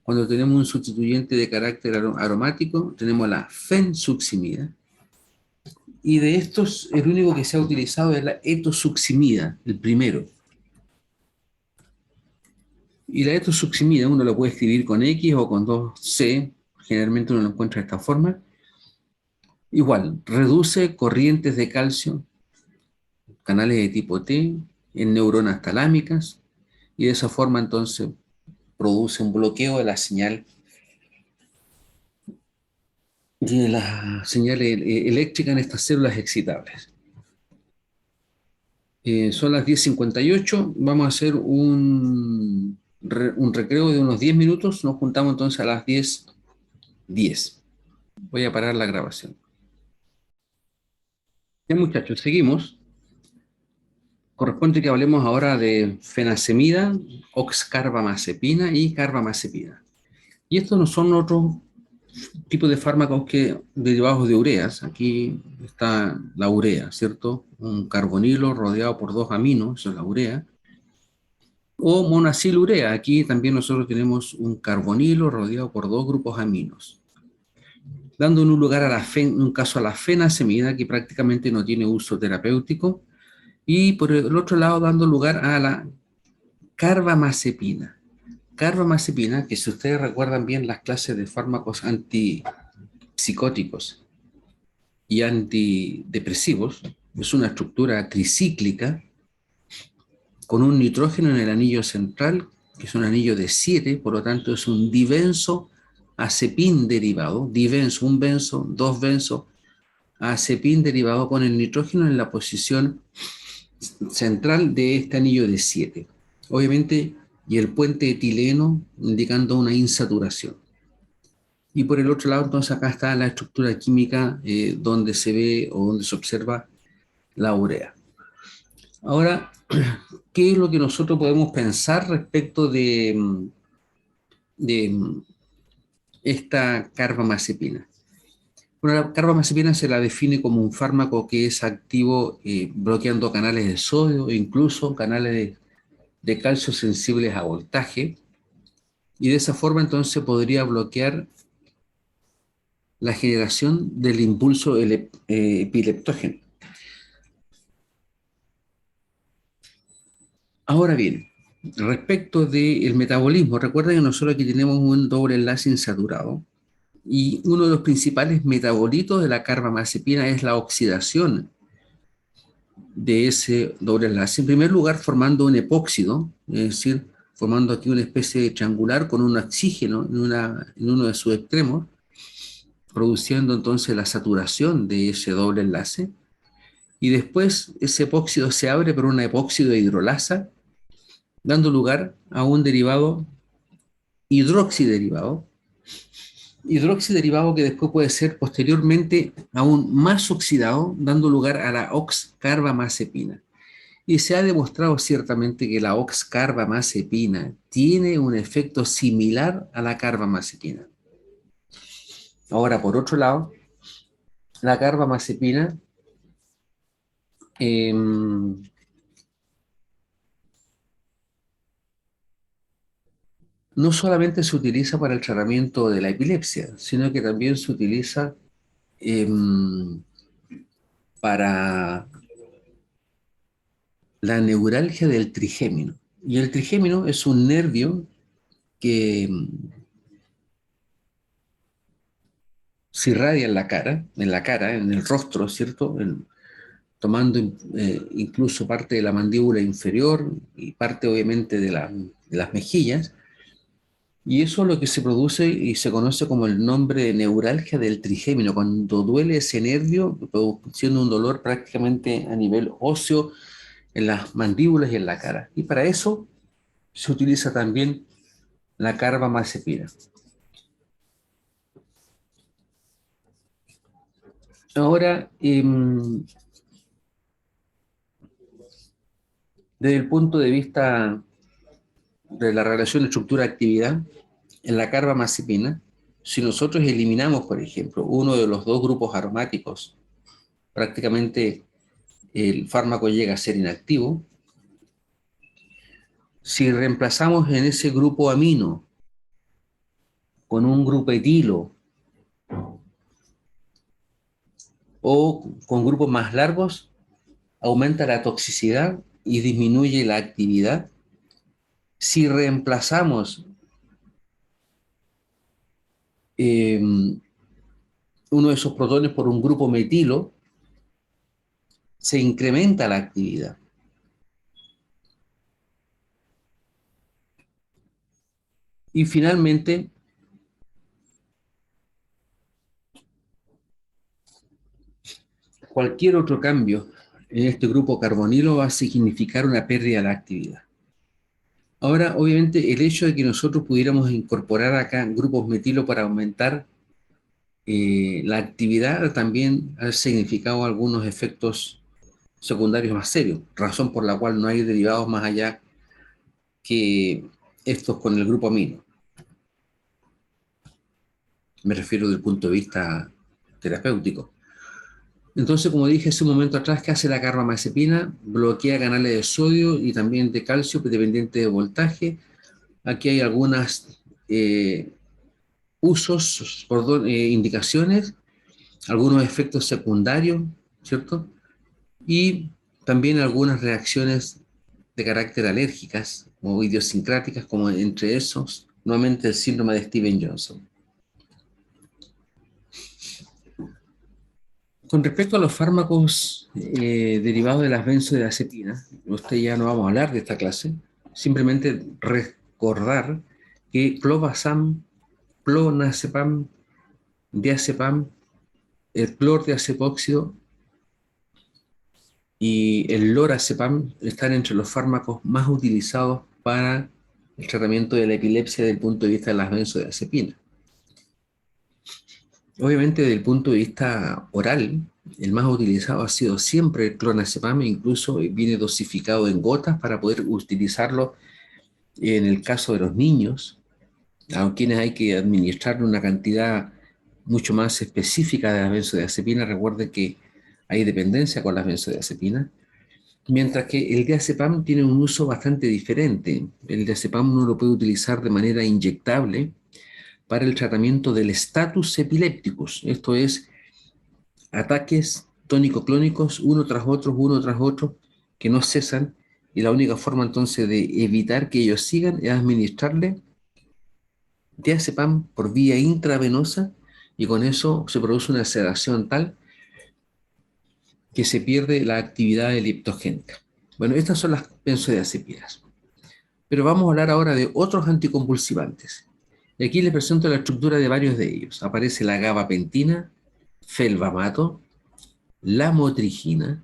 Cuando tenemos un sustituyente de carácter aromático, tenemos la fensuccimida. Y de estos, el único que se ha utilizado es la etosuccimida, el primero. Y la etosuccimida uno lo puede escribir con X o con 2C, generalmente uno lo encuentra de esta forma. Igual, reduce corrientes de calcio, canales de tipo T, en neuronas talámicas, y de esa forma entonces produce un bloqueo de la señal eléctrica en estas células excitables. Son las 10:58, vamos a hacer un recreo de unos 10 minutos, nos juntamos entonces a las 10:10. Voy a parar la grabación. Ya muchachos, seguimos. Corresponde que hablemos ahora de fenacemida, oxcarbamazepina y carbamazepina. Y estos no son otros tipos de fármacos que derivados de ureas. Aquí está la urea, ¿cierto? Un carbonilo rodeado por dos aminos, eso es la urea. O monacilurea, aquí también nosotros tenemos un carbonilo rodeado por dos grupos aminos. Dando en un lugar en un caso a la fenacemida, que prácticamente no tiene uso terapéutico, y por el otro lado dando lugar a la carbamazepina. Carbamazepina, que si ustedes recuerdan bien las clases de fármacos antipsicóticos y antidepresivos, es una estructura tricíclica con un nitrógeno en el anillo central, que es un anillo de 7, por lo tanto es un dibenzo azepin derivado, dibenzo, un benzo, dos benzo, azepin derivado con el nitrógeno en la posición central de este anillo de 7. Obviamente, y el puente etileno indicando una insaturación. Y por el otro lado, entonces acá está la estructura química donde se ve o donde se observa la urea. Ahora, ¿qué es lo que nosotros podemos pensar respecto de esta carbamazepina? Bueno, la carbamazepina se la define como un fármaco que es activo bloqueando canales de sodio e incluso canales de calcio sensibles a voltaje, y de esa forma entonces podría bloquear la generación del impulso epileptógeno. Ahora bien, respecto del metabolismo, recuerden que nosotros aquí tenemos un doble enlace insaturado y uno de los principales metabolitos de la carbamazepina es la oxidación de ese doble enlace. En primer lugar, formando un epóxido, es decir, formando aquí una especie de triangular con un oxígeno en uno de sus extremos, produciendo entonces la saturación de ese doble enlace. Y después ese epóxido se abre por una epóxido de hidrolasa, dando lugar a un derivado hidroxiderivado, hidroxiderivado que después puede ser posteriormente aún más oxidado, dando lugar a la oxcarbamazepina. Y se ha demostrado ciertamente que la oxcarbamazepina tiene un efecto similar a la carbamazepina. Ahora, por otro lado, la carbamazepina no solamente se utiliza para el tratamiento de la epilepsia, sino que también se utiliza para la neuralgia del trigémino. Y el trigémino es un nervio que se irradia en la cara, en el rostro, ¿cierto? Tomando incluso parte de la mandíbula inferior y parte obviamente de las mejillas. Y eso es lo que se produce y se conoce como el nombre de neuralgia del trigémino, cuando duele ese nervio, produciendo un dolor prácticamente a nivel óseo en las mandíbulas y en la cara. Y para eso se utiliza también la carbamazepina. Ahora, desde el punto de vista de la relación estructura-actividad, en la carbamazepina, si nosotros eliminamos, por ejemplo, uno de los dos grupos aromáticos, prácticamente el fármaco llega a ser inactivo. Si reemplazamos en ese grupo amino con un grupo etilo o con grupos más largos, aumenta la toxicidad y disminuye la actividad. Si reemplazamos eh, uno de esos protones por un grupo metilo, se incrementa la actividad. Y finalmente, cualquier otro cambio en este grupo carbonilo va a significar una pérdida de la actividad. Ahora, obviamente, el hecho de que nosotros pudiéramos incorporar acá grupos metilo para aumentar la actividad también ha significado algunos efectos secundarios más serios, razón por la cual no hay derivados más allá que estos con el grupo amino. Me refiero desde el punto de vista terapéutico. Entonces, como dije hace un momento atrás, ¿qué hace la carbamazepina? Bloquea canales de sodio y también de calcio dependiente de voltaje. Aquí hay algunas usos, indicaciones, algunos efectos secundarios, ¿cierto? Y también algunas reacciones de carácter alérgicas o idiosincráticas, como entre esos, nuevamente el síndrome de Steven-Johnson. Con respecto a los fármacos derivados de las benzodiazepinas, usted ya no vamos a hablar de esta clase, simplemente recordar que clobazam, clonazepam, diazepam, el clordiazepóxido y el lorazepam están entre los fármacos más utilizados para el tratamiento de la epilepsia desde el punto de vista de las benzodiazepinas. Obviamente, desde el punto de vista oral, el más utilizado ha sido siempre el clonazepam, incluso viene dosificado en gotas para poder utilizarlo en el caso de los niños, a quienes hay que administrar una cantidad mucho más específica de las benzodiazepinas. Recuerden que hay dependencia con las benzodiazepinas. Mientras que el diazepam tiene un uso bastante diferente. El diazepam uno lo puede utilizar de manera inyectable para el tratamiento del status epilépticos, esto es, ataques tónico-clónicos uno tras otro, que no cesan, y la única forma entonces de evitar que ellos sigan es administrarle diazepam por vía intravenosa, y con eso se produce una sedación tal que se pierde la actividad leptogénica. Bueno, estas son las benzodiazepinas. Pero vamos a hablar ahora de otros anticonvulsivantes. Y aquí les presento la estructura de varios de ellos. Aparece la gabapentina, felbamato, lamotrigina,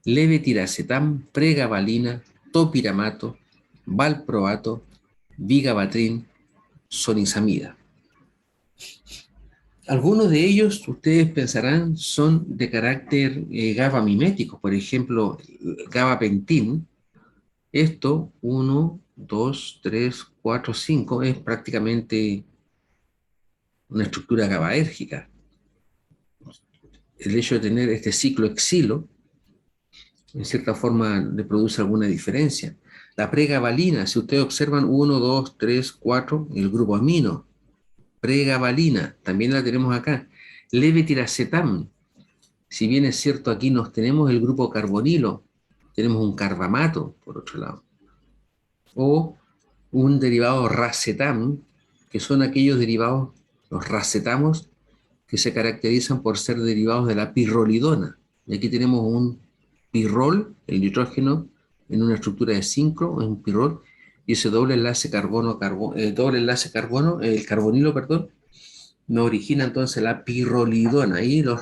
levetiracetam, pregabalina, topiramato, valproato, vigabatrin, sonizamida. Algunos de ellos, ustedes pensarán, son de carácter GABA-mimético. Por ejemplo, gabapentin. Esto, 1, 2, 3, 4, 5, es prácticamente una estructura GABAérgica. El hecho de tener este ciclo exilo, en cierta forma, le produce alguna diferencia. La pregabalina, si ustedes observan 1, 2, 3, 4, el grupo amino. Pregabalina, también la tenemos acá. Levetiracetam, si bien es cierto aquí nos tenemos el grupo carbonilo, tenemos un carbamato, por otro lado, o un derivado racetam, que son aquellos derivados, los racetamos, que se caracterizan por ser derivados de la pirrolidona. Y aquí tenemos un pirrol, el nitrógeno, en una estructura de 5, es un pirrol, y ese doble enlace carbono, el carbonilo, perdón, nos origina entonces la pirrolidona. Ahí los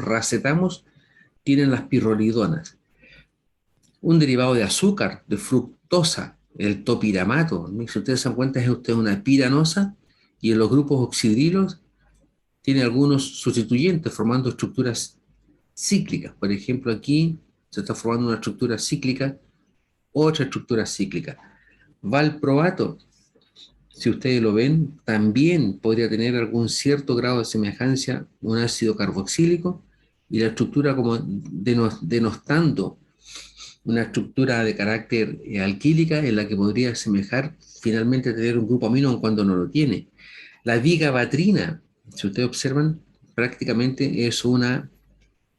racetamos tienen las pirrolidonas. Un derivado de azúcar, de fructosa, el topiramato. Si ustedes se dan cuenta, es usted una piranosa, y en los grupos oxidrilos tiene algunos sustituyentes formando estructuras cíclicas. Por ejemplo, aquí se está formando una estructura cíclica, otra estructura cíclica. Valproato, si ustedes lo ven, también podría tener algún cierto grado de semejanza a un ácido carboxílico, y la estructura como denostando una estructura de carácter alquílica en la que podría asemejar finalmente tener un grupo amino aun cuando no lo tiene. La vigabatrina, si ustedes observan, prácticamente es un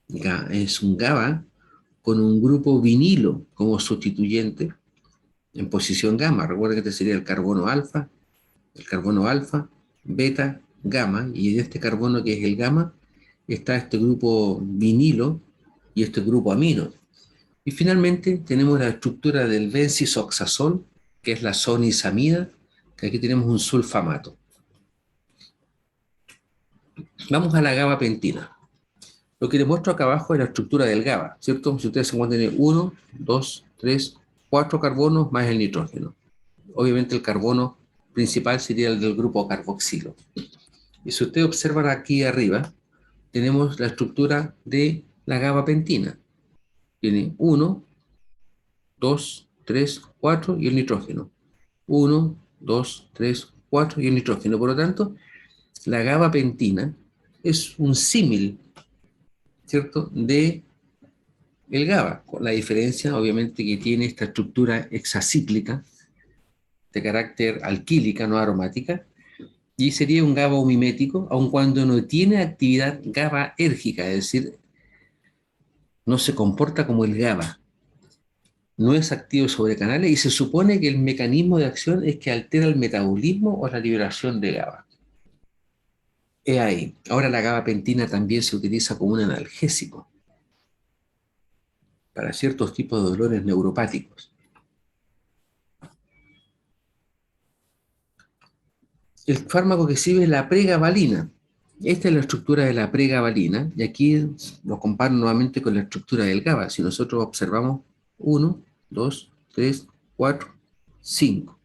GABA con un grupo vinilo como sustituyente en posición gamma. Recuerden que este sería el carbono alfa, beta, gamma, y en este carbono que es el gamma está este grupo vinilo y este grupo amino. Y finalmente tenemos la estructura del bencisoxazol, que es la sonisamida, que aquí tenemos un sulfamato. Vamos a la gabapentina. Lo que les muestro acá abajo es la estructura del GABA, ¿cierto? Si ustedes se encuentran 1, 2, 3, 4 carbonos más el nitrógeno. Obviamente el carbono principal sería el del grupo carboxilo. Y si ustedes observan aquí arriba, tenemos la estructura de la gabapentina. Tiene 1, 2, 3, 4 y el nitrógeno. 1, 2, 3, 4 y el nitrógeno. Por lo tanto, la gabapentina es un símil, ¿cierto?, de el GABA, con la diferencia obviamente que tiene esta estructura hexacíclica de carácter alquílica, no aromática, y sería un GABA homimético, aun cuando no tiene actividad GABAérgica, es decir, no se comporta como el GABA, no es activo sobre canales, y se supone que el mecanismo de acción es que altera el metabolismo o la liberación de GABA. Es ahí. Ahora la gabapentina también se utiliza como un analgésico para ciertos tipos de dolores neuropáticos. El fármaco que sirve es la pregabalina. Esta es la estructura de la pregabalina, y aquí lo comparo nuevamente con la estructura del GABA. Si nosotros observamos 1, 2, 3, 4, 5.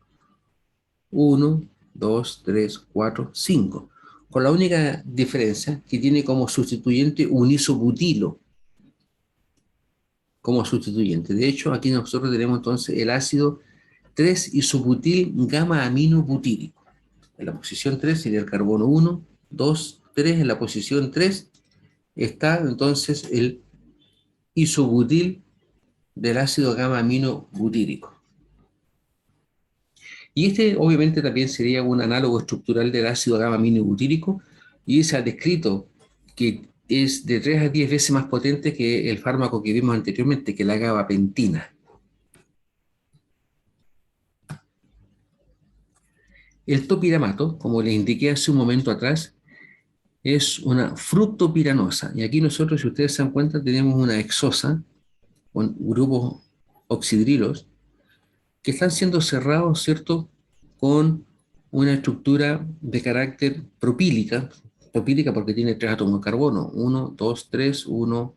1, 2, 3, 4, 5. Con la única diferencia que tiene como sustituyente un isobutilo como sustituyente. De hecho, aquí nosotros tenemos entonces el ácido 3-isobutil gamma amino butírico. En la posición 3 sería el carbono 1, 2, 3. En la posición 3 está entonces el isobutil del ácido gamma amino butírico. Y este obviamente también sería un análogo estructural del ácido gamma amino butírico, y se ha descrito que es de 3 a 10 veces más potente que el fármaco que vimos anteriormente, que la gabapentina. El topiramato, como les indiqué hace un momento atrás, es una fructopiranosa. Y aquí nosotros, si ustedes se dan cuenta, tenemos una hexosa con grupos oxidrilos que están siendo cerrados, ¿cierto?, con una estructura de carácter propílica porque tiene 3 átomos de carbono, 1, 2, 3, 1,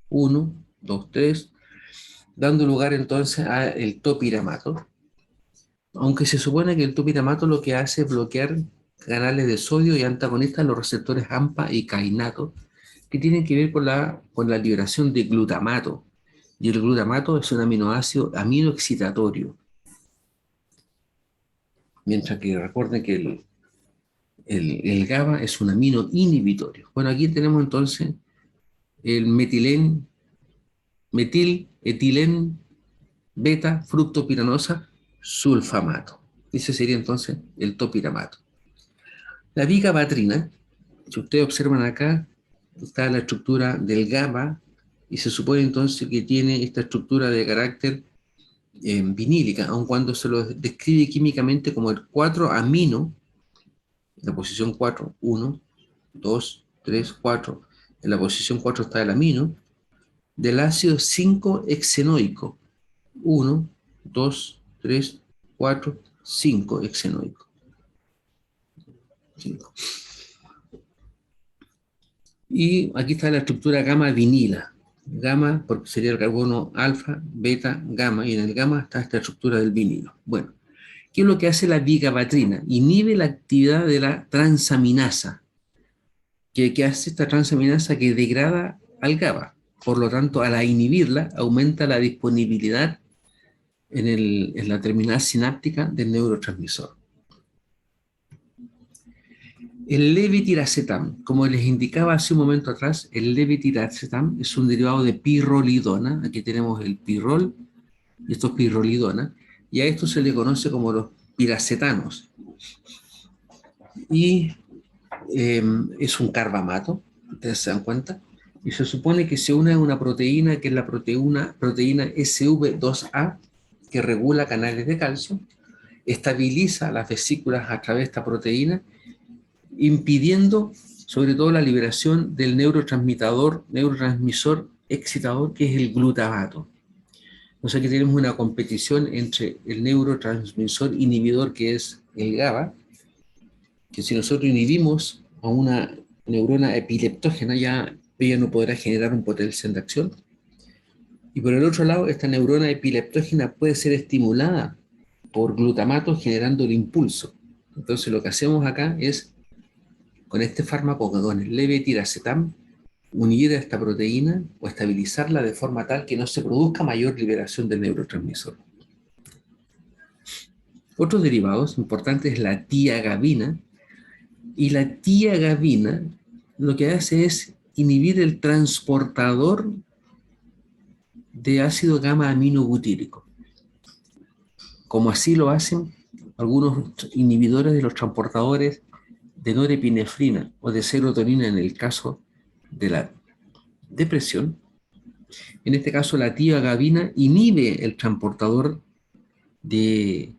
1, 2, 3, dando lugar entonces al topiramato. Aunque se supone que el topiramato lo que hace es bloquear canales de sodio y antagonistas los receptores AMPA y kainato, que tienen que ver con la liberación de glutamato. Y el glutamato es un aminoácido aminoexcitatorio. Mientras que recuerden que el GABA es un amino inhibitorio. Bueno, aquí tenemos entonces el metil-etilen beta fructopiranosa sulfamato. Ese sería entonces el topiramato. La vigabatrina, si ustedes observan acá, está la estructura del GABA y se supone entonces que tiene esta estructura de carácter vinílica, aun cuando se lo describe químicamente como el 4-amino, en la posición 4, 1, 2, 3, 4, en la posición 4 está el amino, del ácido 5-hexenoico, 1, 2, 3, 4, 5 hexenoico. 5. Y aquí está la estructura gamma vinila. Gamma, porque sería el carbono alfa, beta, gamma, y en el gamma está esta estructura del vinilo. Bueno, ¿qué es lo que hace la bigabatrina? Inhibe la actividad de la transaminasa. ¿Qué hace esta transaminasa? Que degrada al GABA. Por lo tanto, al inhibirla, aumenta la disponibilidad en la terminal sináptica del neurotransmisor. El levetiracetam, como les indicaba hace un momento atrás, el levetiracetam es un derivado de pirrolidona. Aquí tenemos el pirrol, y esto es pirrolidona, y a esto se le conoce como los piracetanos. Y es un carbamato, ustedes se dan cuenta, y se supone que se une a una proteína que es la proteína SV2A, que regula canales de calcio, estabiliza las vesículas a través de esta proteína, impidiendo sobre todo la liberación del neurotransmisor excitador, que es el glutamato. O sea que tenemos una competición entre el neurotransmisor inhibidor, que es el GABA, que si nosotros inhibimos a una neurona epileptógena, ya ella no podrá generar un potencial de acción. Y por el otro lado, esta neurona epileptógena puede ser estimulada por glutamato generando el impulso. Entonces lo que hacemos acá es, con este fármaco, con el levetiracetam, unir a esta proteína o estabilizarla de forma tal que no se produzca mayor liberación del neurotransmisor. Otros derivados importantes es la tiagabina, y la tiagabina lo que hace es inhibir el transportador de ácido gamma aminobutírico, como así lo hacen algunos inhibidores de los transportadores de norepinefrina o de serotonina en el caso de la depresión. En este caso, la tiagabina inhibe el transportador de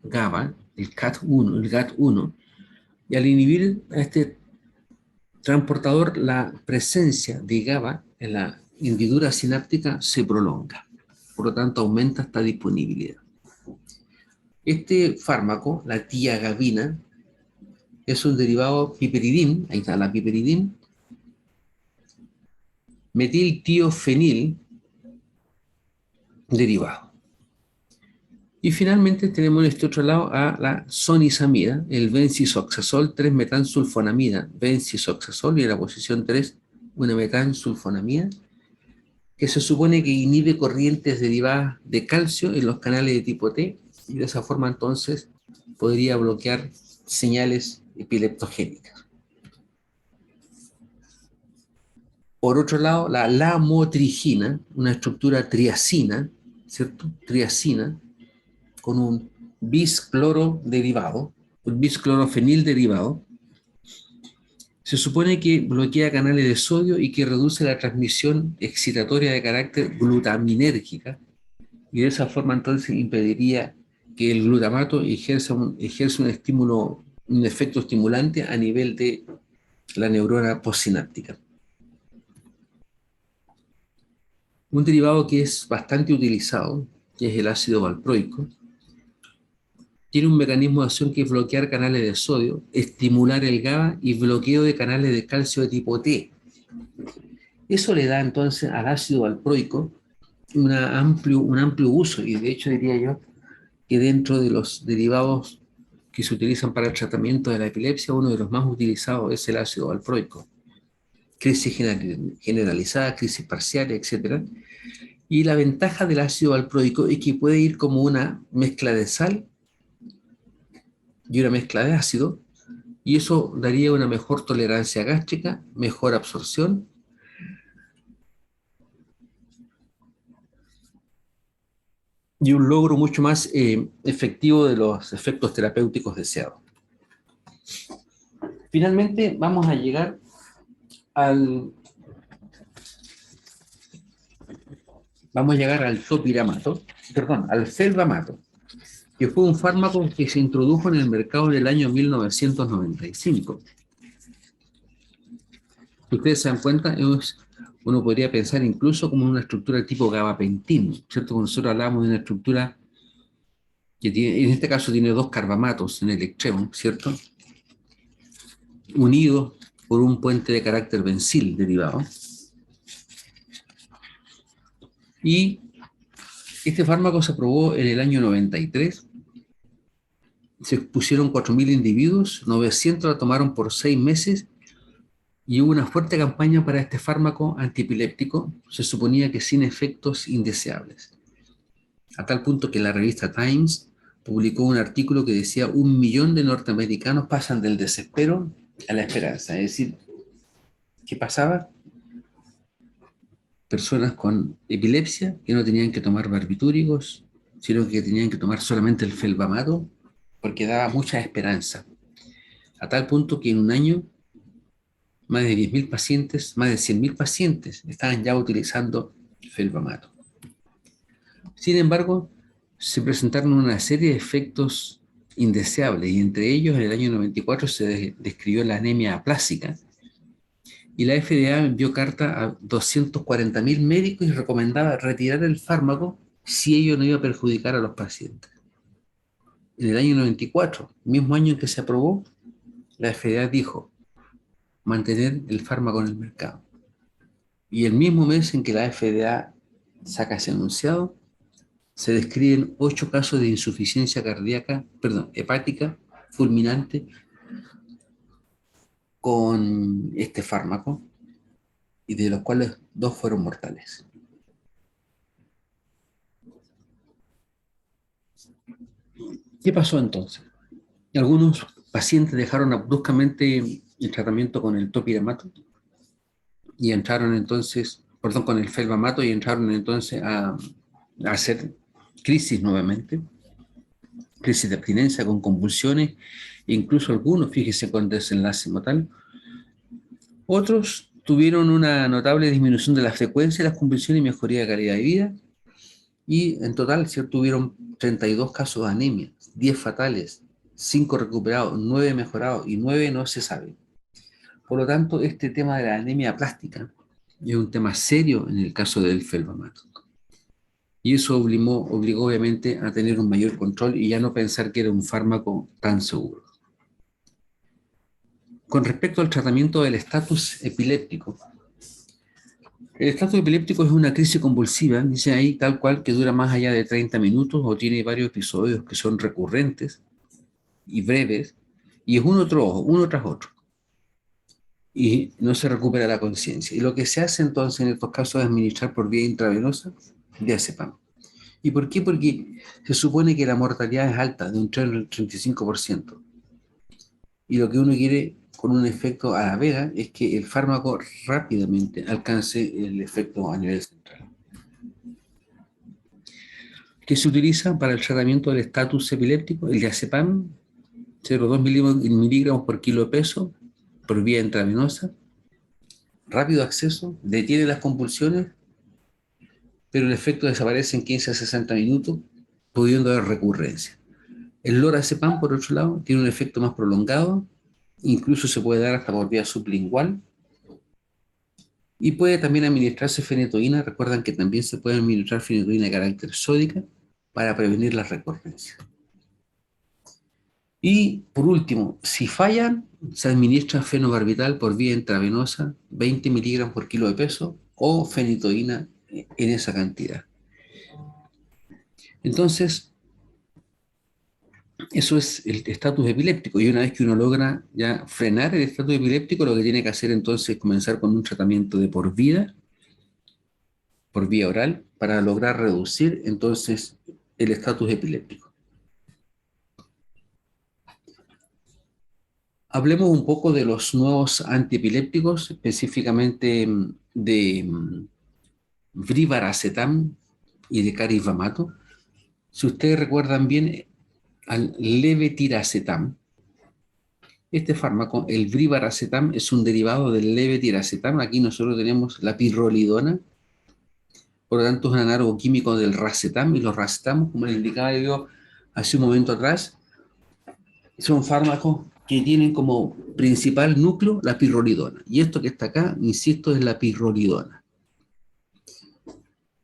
GABA, el GAT1, y al inhibir a este transportador, la presencia de GABA en la hendidura sináptica se prolonga. Por lo tanto, aumenta esta disponibilidad. Este fármaco, la tiagabina, es un derivado piperidin, ahí está la piperidin, metiltiofenil derivado. Y finalmente tenemos en este otro lado a la sonizamida, el bencisoxazol 3-metansulfonamida, bencisoxazol, y en la posición 3, una metansulfonamida, que se supone que inhibe corrientes derivadas de calcio en los canales de tipo T, y de esa forma entonces podría bloquear señales epileptogénicas. Por otro lado, la lamotrigina, una estructura triacina, ¿cierto? Triacina, con un biscloro derivado, un bisclorofenil derivado, se supone que bloquea canales de sodio y que reduce la transmisión excitatoria de carácter glutaminérgica, y de esa forma entonces impediría que el glutamato ejerza un estímulo, un efecto estimulante a nivel de la neurona postsináptica. Un derivado que es bastante utilizado, que es el ácido valproico, tiene un mecanismo de acción que es bloquear canales de sodio, estimular el GABA y bloqueo de canales de calcio de tipo T. Eso le da entonces al ácido valproico un amplio uso, y de hecho diría yo que dentro de los derivados que se utilizan para el tratamiento de la epilepsia, uno de los más utilizados es el ácido valproico. Crisis generalizada, crisis parcial, etc. Y la ventaja del ácido valproico es que puede ir como una mezcla de sal y una mezcla de ácido, y eso daría una mejor tolerancia gástrica, mejor absorción, y un logro mucho más efectivo de los efectos terapéuticos deseados. Finalmente vamos a llegar al vamos a llegar al topiramato, perdón, al felbamato, que fue un fármaco que se introdujo en el mercado en el año 1995. Si ustedes se dan cuenta, uno podría pensar incluso como una estructura tipo gabapentin, ¿cierto? Cuando nosotros hablamos de una estructura que tiene, en este caso tiene dos carbamatos en el extremo, ¿cierto? Unidos por un puente de carácter bensil derivado. Y este fármaco se aprobó en el año 93. Se pusieron 4.000 individuos, 900 la tomaron por 6 meses y hubo una fuerte campaña para este fármaco antiepiléptico, se suponía que sin efectos indeseables. A tal punto que la revista Times publicó un artículo que decía 1 millón de norteamericanos pasan del desespero a la esperanza. Es decir, ¿qué pasaba? Personas con epilepsia que no tenían que tomar barbitúricos, sino que tenían que tomar solamente el felbamato, porque daba mucha esperanza. A tal punto que en un año más de 10.000 pacientes, más de 100.000 pacientes estaban ya utilizando felbamato. Sin embargo, se presentaron una serie de efectos indeseables y entre ellos en el año 94 se describió la anemia aplásica y la FDA envió carta a 240.000 médicos y recomendaba retirar el fármaco si ello no iba a perjudicar a los pacientes. En el año 94, mismo año en que se aprobó, la FDA dijo mantener el fármaco en el mercado. Y el mismo mes en que la FDA saca ese enunciado, se describen 8 casos de insuficiencia cardíaca, hepática fulminante con este fármaco, y de los cuales 2 fueron mortales. ¿Qué pasó entonces? Algunos pacientes dejaron bruscamente el tratamiento con el topiramato y entraron entonces, perdón, con el felbamato y entraron entonces a hacer crisis nuevamente, crisis de abstinencia con convulsiones, e incluso algunos, fíjese, con desenlace mortal. Otros tuvieron una notable disminución de la frecuencia de las convulsiones y mejoría de calidad de vida, y en total tuvieron 32 casos de anemia, 10 fatales, 5 recuperados, 9 mejorados y 9 no se sabe. Por lo tanto, este tema de la anemia plástica es un tema serio en el caso del felbamato. Y eso obligó obviamente a tener un mayor control y ya no pensar que era un fármaco tan seguro. Con respecto al tratamiento del estatus epiléptico, el estatus epiléptico es una crisis convulsiva, dice ahí, tal cual, que dura más allá de 30 minutos o tiene varios episodios que son recurrentes y breves, y es uno tras otro, y no se recupera la conciencia. Y lo que se hace entonces en estos casos es administrar por vía intravenosa diazepam. ¿Y por qué? Porque se supone que la mortalidad es alta, de un 35%. Y lo que uno quiere con un efecto a la vera es que el fármaco rápidamente alcance el efecto a nivel central. ¿Qué se utiliza para el tratamiento del estatus epiléptico? El diazepam, 0,2 miligramos por kilo de peso, por vía intravenosa, rápido acceso, detiene las convulsiones, pero el efecto desaparece en 15 a 60 minutos, pudiendo haber recurrencia. El lorazepam, por otro lado, tiene un efecto más prolongado, incluso se puede dar hasta por vía sublingual, y puede también administrarse fenitoína. Recuerdan que también se puede administrar fenitoína de carácter sódica para prevenir las recurrencias. Y por último, si fallan, se administra fenobarbital por vía intravenosa, 20 miligramos por kilo de peso, o fenitoína en esa cantidad. Entonces, eso es el estatus epiléptico, y una vez que uno logra ya frenar el estatus epiléptico, lo que tiene que hacer entonces es comenzar con un tratamiento de por vida, por vía oral, para lograr reducir entonces el estatus epiléptico. Hablemos un poco de los nuevos antiepilépticos, específicamente de brivaracetam y de caripamato. Si ustedes recuerdan bien, al levetiracetam, este fármaco, el brivaracetam, es un derivado del levetiracetam. Aquí nosotros tenemos la pirrolidona. por lo tanto es un análogo químico del racetam, y los racetamos, como les indicaba yo hace un momento atrás, son fármacos que tienen como principal núcleo la pirrolidona. Y esto que está acá, insisto, es la pirrolidona.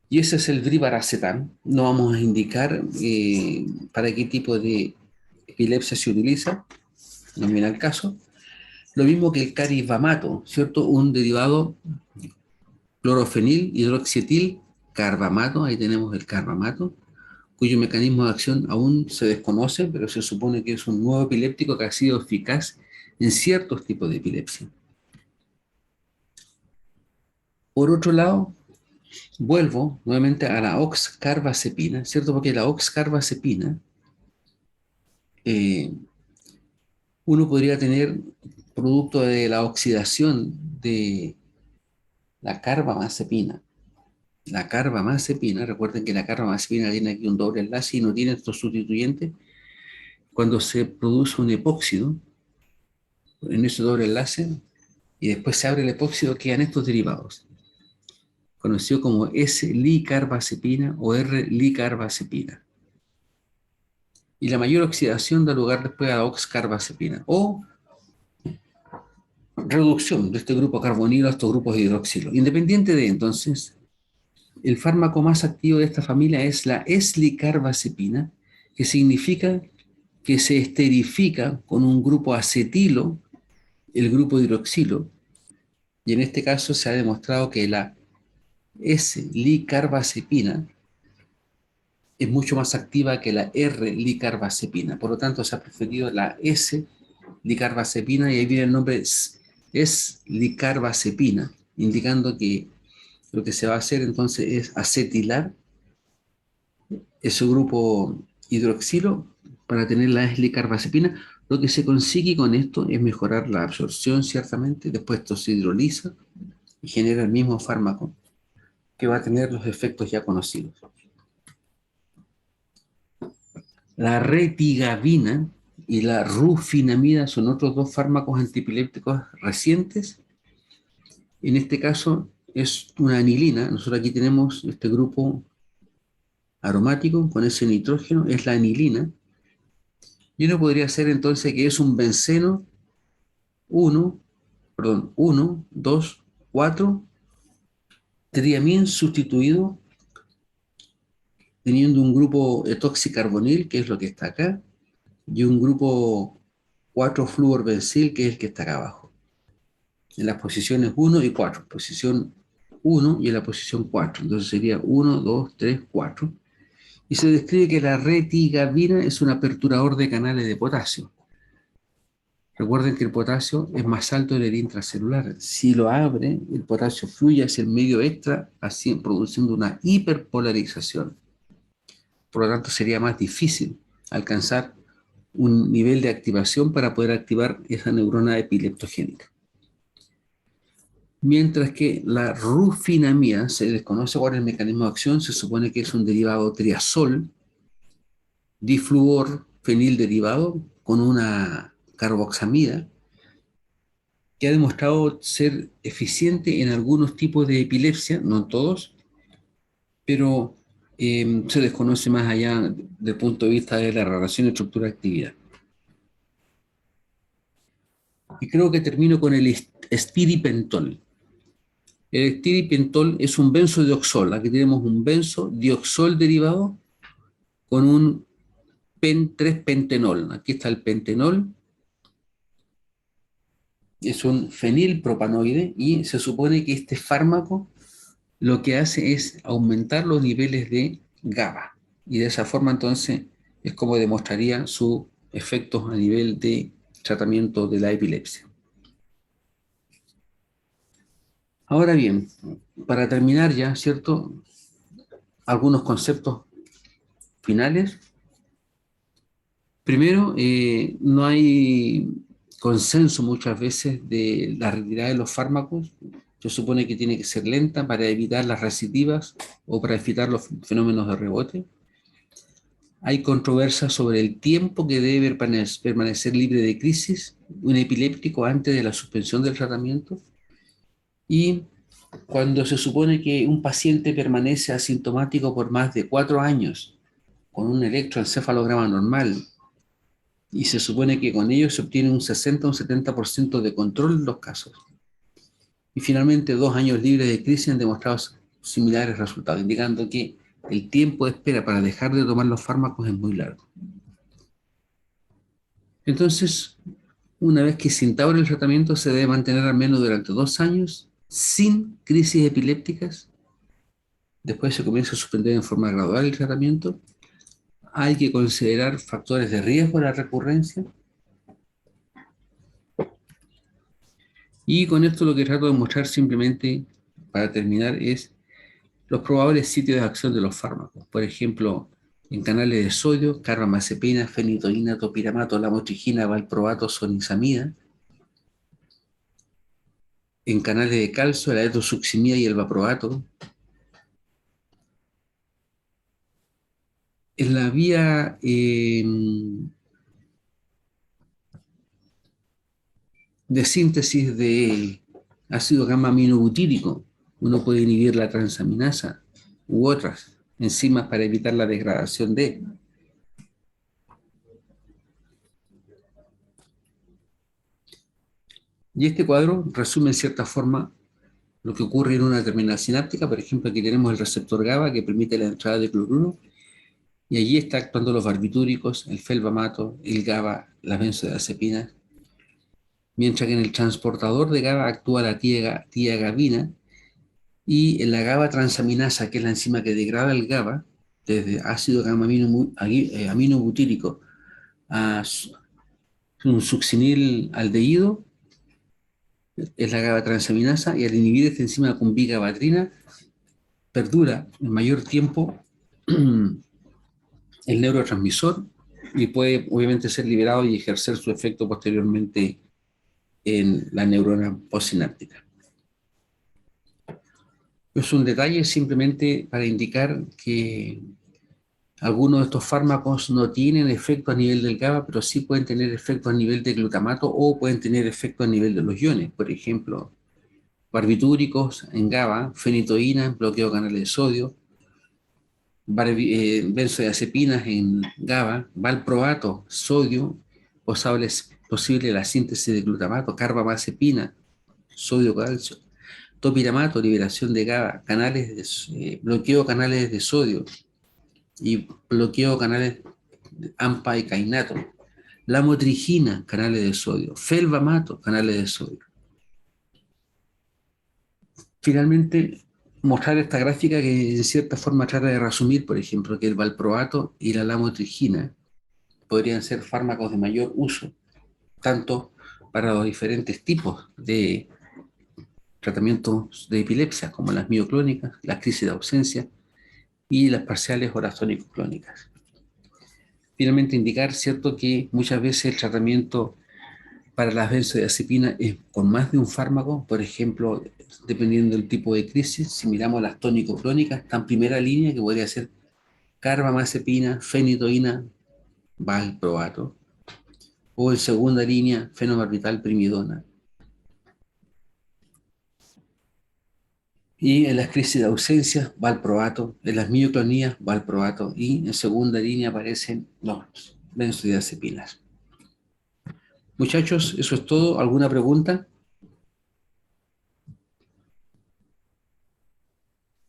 Y ese es el brivaracetam. No vamos a indicar para qué tipo de epilepsia se utiliza, no viene al caso. Lo mismo que el caribamato, ¿cierto? Un derivado clorofenil, hidroxietil, carbamato, ahí tenemos el carbamato, cuyo mecanismo de acción aún se desconoce, pero se supone que es un nuevo epiléptico que ha sido eficaz en ciertos tipos de epilepsia. Por otro lado, vuelvo nuevamente a la oxcarbazepina, ¿cierto? Porque la oxcarbazepina, uno podría tener producto de la oxidación de la carbamazepina. La carbamazepina, recuerden que la carbamazepina tiene aquí un doble enlace y no tiene estos sustituyentes. Cuando se produce un epóxido en ese doble enlace y después se abre el epóxido, quedan estos derivados, conocido como S-licarbazepina o R-licarbazepina. Y la mayor oxidación da lugar después a oxcarbazepina o reducción de este grupo carbonilo a estos grupos de hidroxilo. Independiente de entonces, el fármaco más activo de esta familia es la eslicarbazepina, que significa que se esterifica con un grupo acetilo, el grupo hidroxilo, y en este caso se ha demostrado que la S-licarbazepina es mucho más activa que la R-licarbazepina. Por lo tanto, se ha preferido la S-licarbazepina y ahí viene el nombre S-licarbazepina, indicando que lo que se va a hacer entonces es acetilar ese grupo hidroxilo para tener la S-licarbazepina. Lo que se consigue con esto es mejorar la absorción, ciertamente. Después esto se hidroliza y genera el mismo fármaco que va a tener los efectos ya conocidos. La retigabina y la rufinamida son otros dos fármacos antipilépticos recientes. En este caso es una anilina. Nosotros aquí tenemos este grupo aromático con ese nitrógeno, es la anilina. Y uno podría ser entonces que es un benceno 1, 2, 4, triamín sustituido teniendo un grupo etoxicarbonil, que es lo que está acá, y un grupo 4-fluorbencil, que es el que está acá abajo. En las posiciones 1 y 4, posición 1 y en la posición 4. Entonces sería 1, 2, 3, 4. Y se describe que la retigabina es un aperturador de canales de potasio. Recuerden que el potasio es más alto en el intracelular. Si lo abre, el potasio fluye hacia el medio extra, así produciendo una hiperpolarización. Por lo tanto, sería más difícil alcanzar un nivel de activación para poder activar esa neurona epileptogénica. Mientras que la rufinamida, se desconoce cuál es el mecanismo de acción, se supone que es un derivado triazol, difluor fenil derivado con una carboxamida, que ha demostrado ser eficiente en algunos tipos de epilepsia, no en todos, pero se desconoce más allá del punto de vista de la relación estructura-actividad. Y creo que termino con el estiripentol. El estiripentol es un benzodioxol. Aquí tenemos un benzodioxol derivado con un 3-pentenol. Aquí está el pentenol. Es un fenilpropanoide y se supone que este fármaco lo que hace es aumentar los niveles de GABA. Y de esa forma entonces es como demostraría sus efectos a nivel de tratamiento de la epilepsia. Ahora bien, para terminar ya, ¿cierto? Algunos conceptos finales. Primero, no hay consenso muchas veces de la retirada de los fármacos. Se supone que tiene que ser lenta para evitar las recidivas o para evitar los fenómenos de rebote. Hay controversia sobre el tiempo que debe permanecer libre de crisis un epiléptico antes de la suspensión del tratamiento. Y Cuando se supone que un paciente permanece asintomático por más de 4 años con un electroencefalograma normal y se supone que con ello se obtiene un 60 o un 70% de control en los casos. Y finalmente, 2 años libres de crisis han demostrado similares resultados, indicando que el tiempo de espera para dejar de tomar los fármacos es muy largo. Entonces, una vez que se instaura el tratamiento, se debe mantener al menos durante 2 años sin crisis epilépticas. Después se comienza a suspender en forma gradual el tratamiento. Hay que considerar factores de riesgo a la recurrencia. Y con esto lo que trato de mostrar simplemente, para terminar, es los probables sitios de acción de los fármacos. Por ejemplo, en canales de sodio, carbamazepina, fenitoína, topiramato, lamotrigina, valproato, sonizamida. En canales de calcio, la etosuximida y el valproato. En la vía de síntesis de ácido gamma aminobutírico, uno puede inhibir la transaminasa u otras enzimas para evitar la degradación de. Y este cuadro resume en cierta forma lo que ocurre en una terminal sináptica. Por ejemplo, aquí tenemos el receptor GABA que permite la entrada de cloruro y allí está actuando los barbitúricos, el felbamato, el GABA, las benzodiazepinas, mientras que en el transportador de GABA actúa la tiagabina y en la GABA transaminasa, que es la enzima que degrada el GABA desde ácido gamma aminobutírico a un succinil aldehído, es la GABA transaminasa, y al inhibir esta enzima con bigabatrina perdura en mayor tiempo el neurotransmisor y puede obviamente ser liberado y ejercer su efecto posteriormente en la neurona postsináptica. Es un detalle simplemente para indicar que algunos de estos fármacos no tienen efecto a nivel del GABA, pero sí pueden tener efecto a nivel de glutamato o pueden tener efecto a nivel de los iones. Por ejemplo, barbitúricos en GABA, fenitoína, bloqueo de canales de sodio, benzodiazepinas en GABA, valproato, sodio, posible la síntesis de glutamato, carbamazepina, sodio, calcio, topiramato, liberación de GABA, bloqueo canales de sodio y bloqueo canales de AMPA y kainato, lamotrigina, canales de sodio, felbamato, canales de sodio. Finalmente, mostrar esta gráfica que en cierta forma trata de resumir, por ejemplo, que el valproato y la lamotrigina podrían ser fármacos de mayor uso, tanto para los diferentes tipos de tratamientos de epilepsia, como las mioclónicas, las crisis de ausencia y las parciales oratónico-clónicas. Finalmente, indicar, cierto, que muchas veces el tratamiento para las benzodiazepinas es con más de un fármaco. Por ejemplo, dependiendo del tipo de crisis, si miramos las tónico-clónicas, está en primera línea, que podría ser carbamazepina, fenitoína, valproato, o en segunda línea, fenobarbital, primidona. Y en las crisis de ausencia, valproato, en las mioclonías, valproato, y en segunda línea aparecen los benzodiazepinas. Muchachos, eso es todo. ¿Alguna pregunta?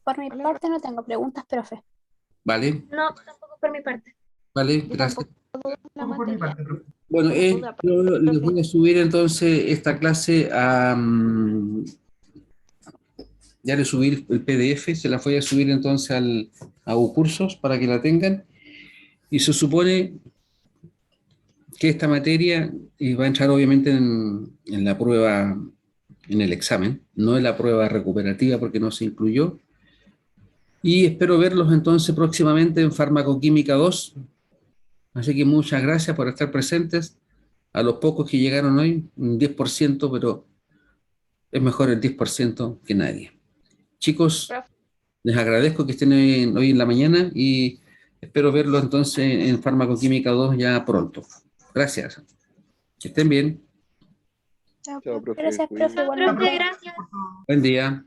Por mi parte no tengo preguntas, profe. Vale, No, tampoco por mi parte. vale, Yo gracias. tampoco la Por mi materia. parte, profe. Bueno, Duda, yo les profe. voy a subir entonces esta clase a... ya le subí el PDF, se la voy a subir entonces a UCursos para que la tengan. Y se supone que esta materia va a entrar obviamente en la prueba, en el examen, no en la prueba recuperativa porque no se incluyó. Y espero verlos entonces próximamente en Farmacoquímica 2. Así que muchas gracias por estar presentes. A los pocos que llegaron hoy, un 10%, pero es mejor el 10% que nadie. Chicos, Profe, les agradezco que estén hoy en la mañana y espero verlos entonces en Farmacoquímica 2 ya pronto. Gracias. Que estén bien. chao, Chao, profe. profe, Gracias, profe, cuídense. No, profe, igualmente. gracias. Buen día.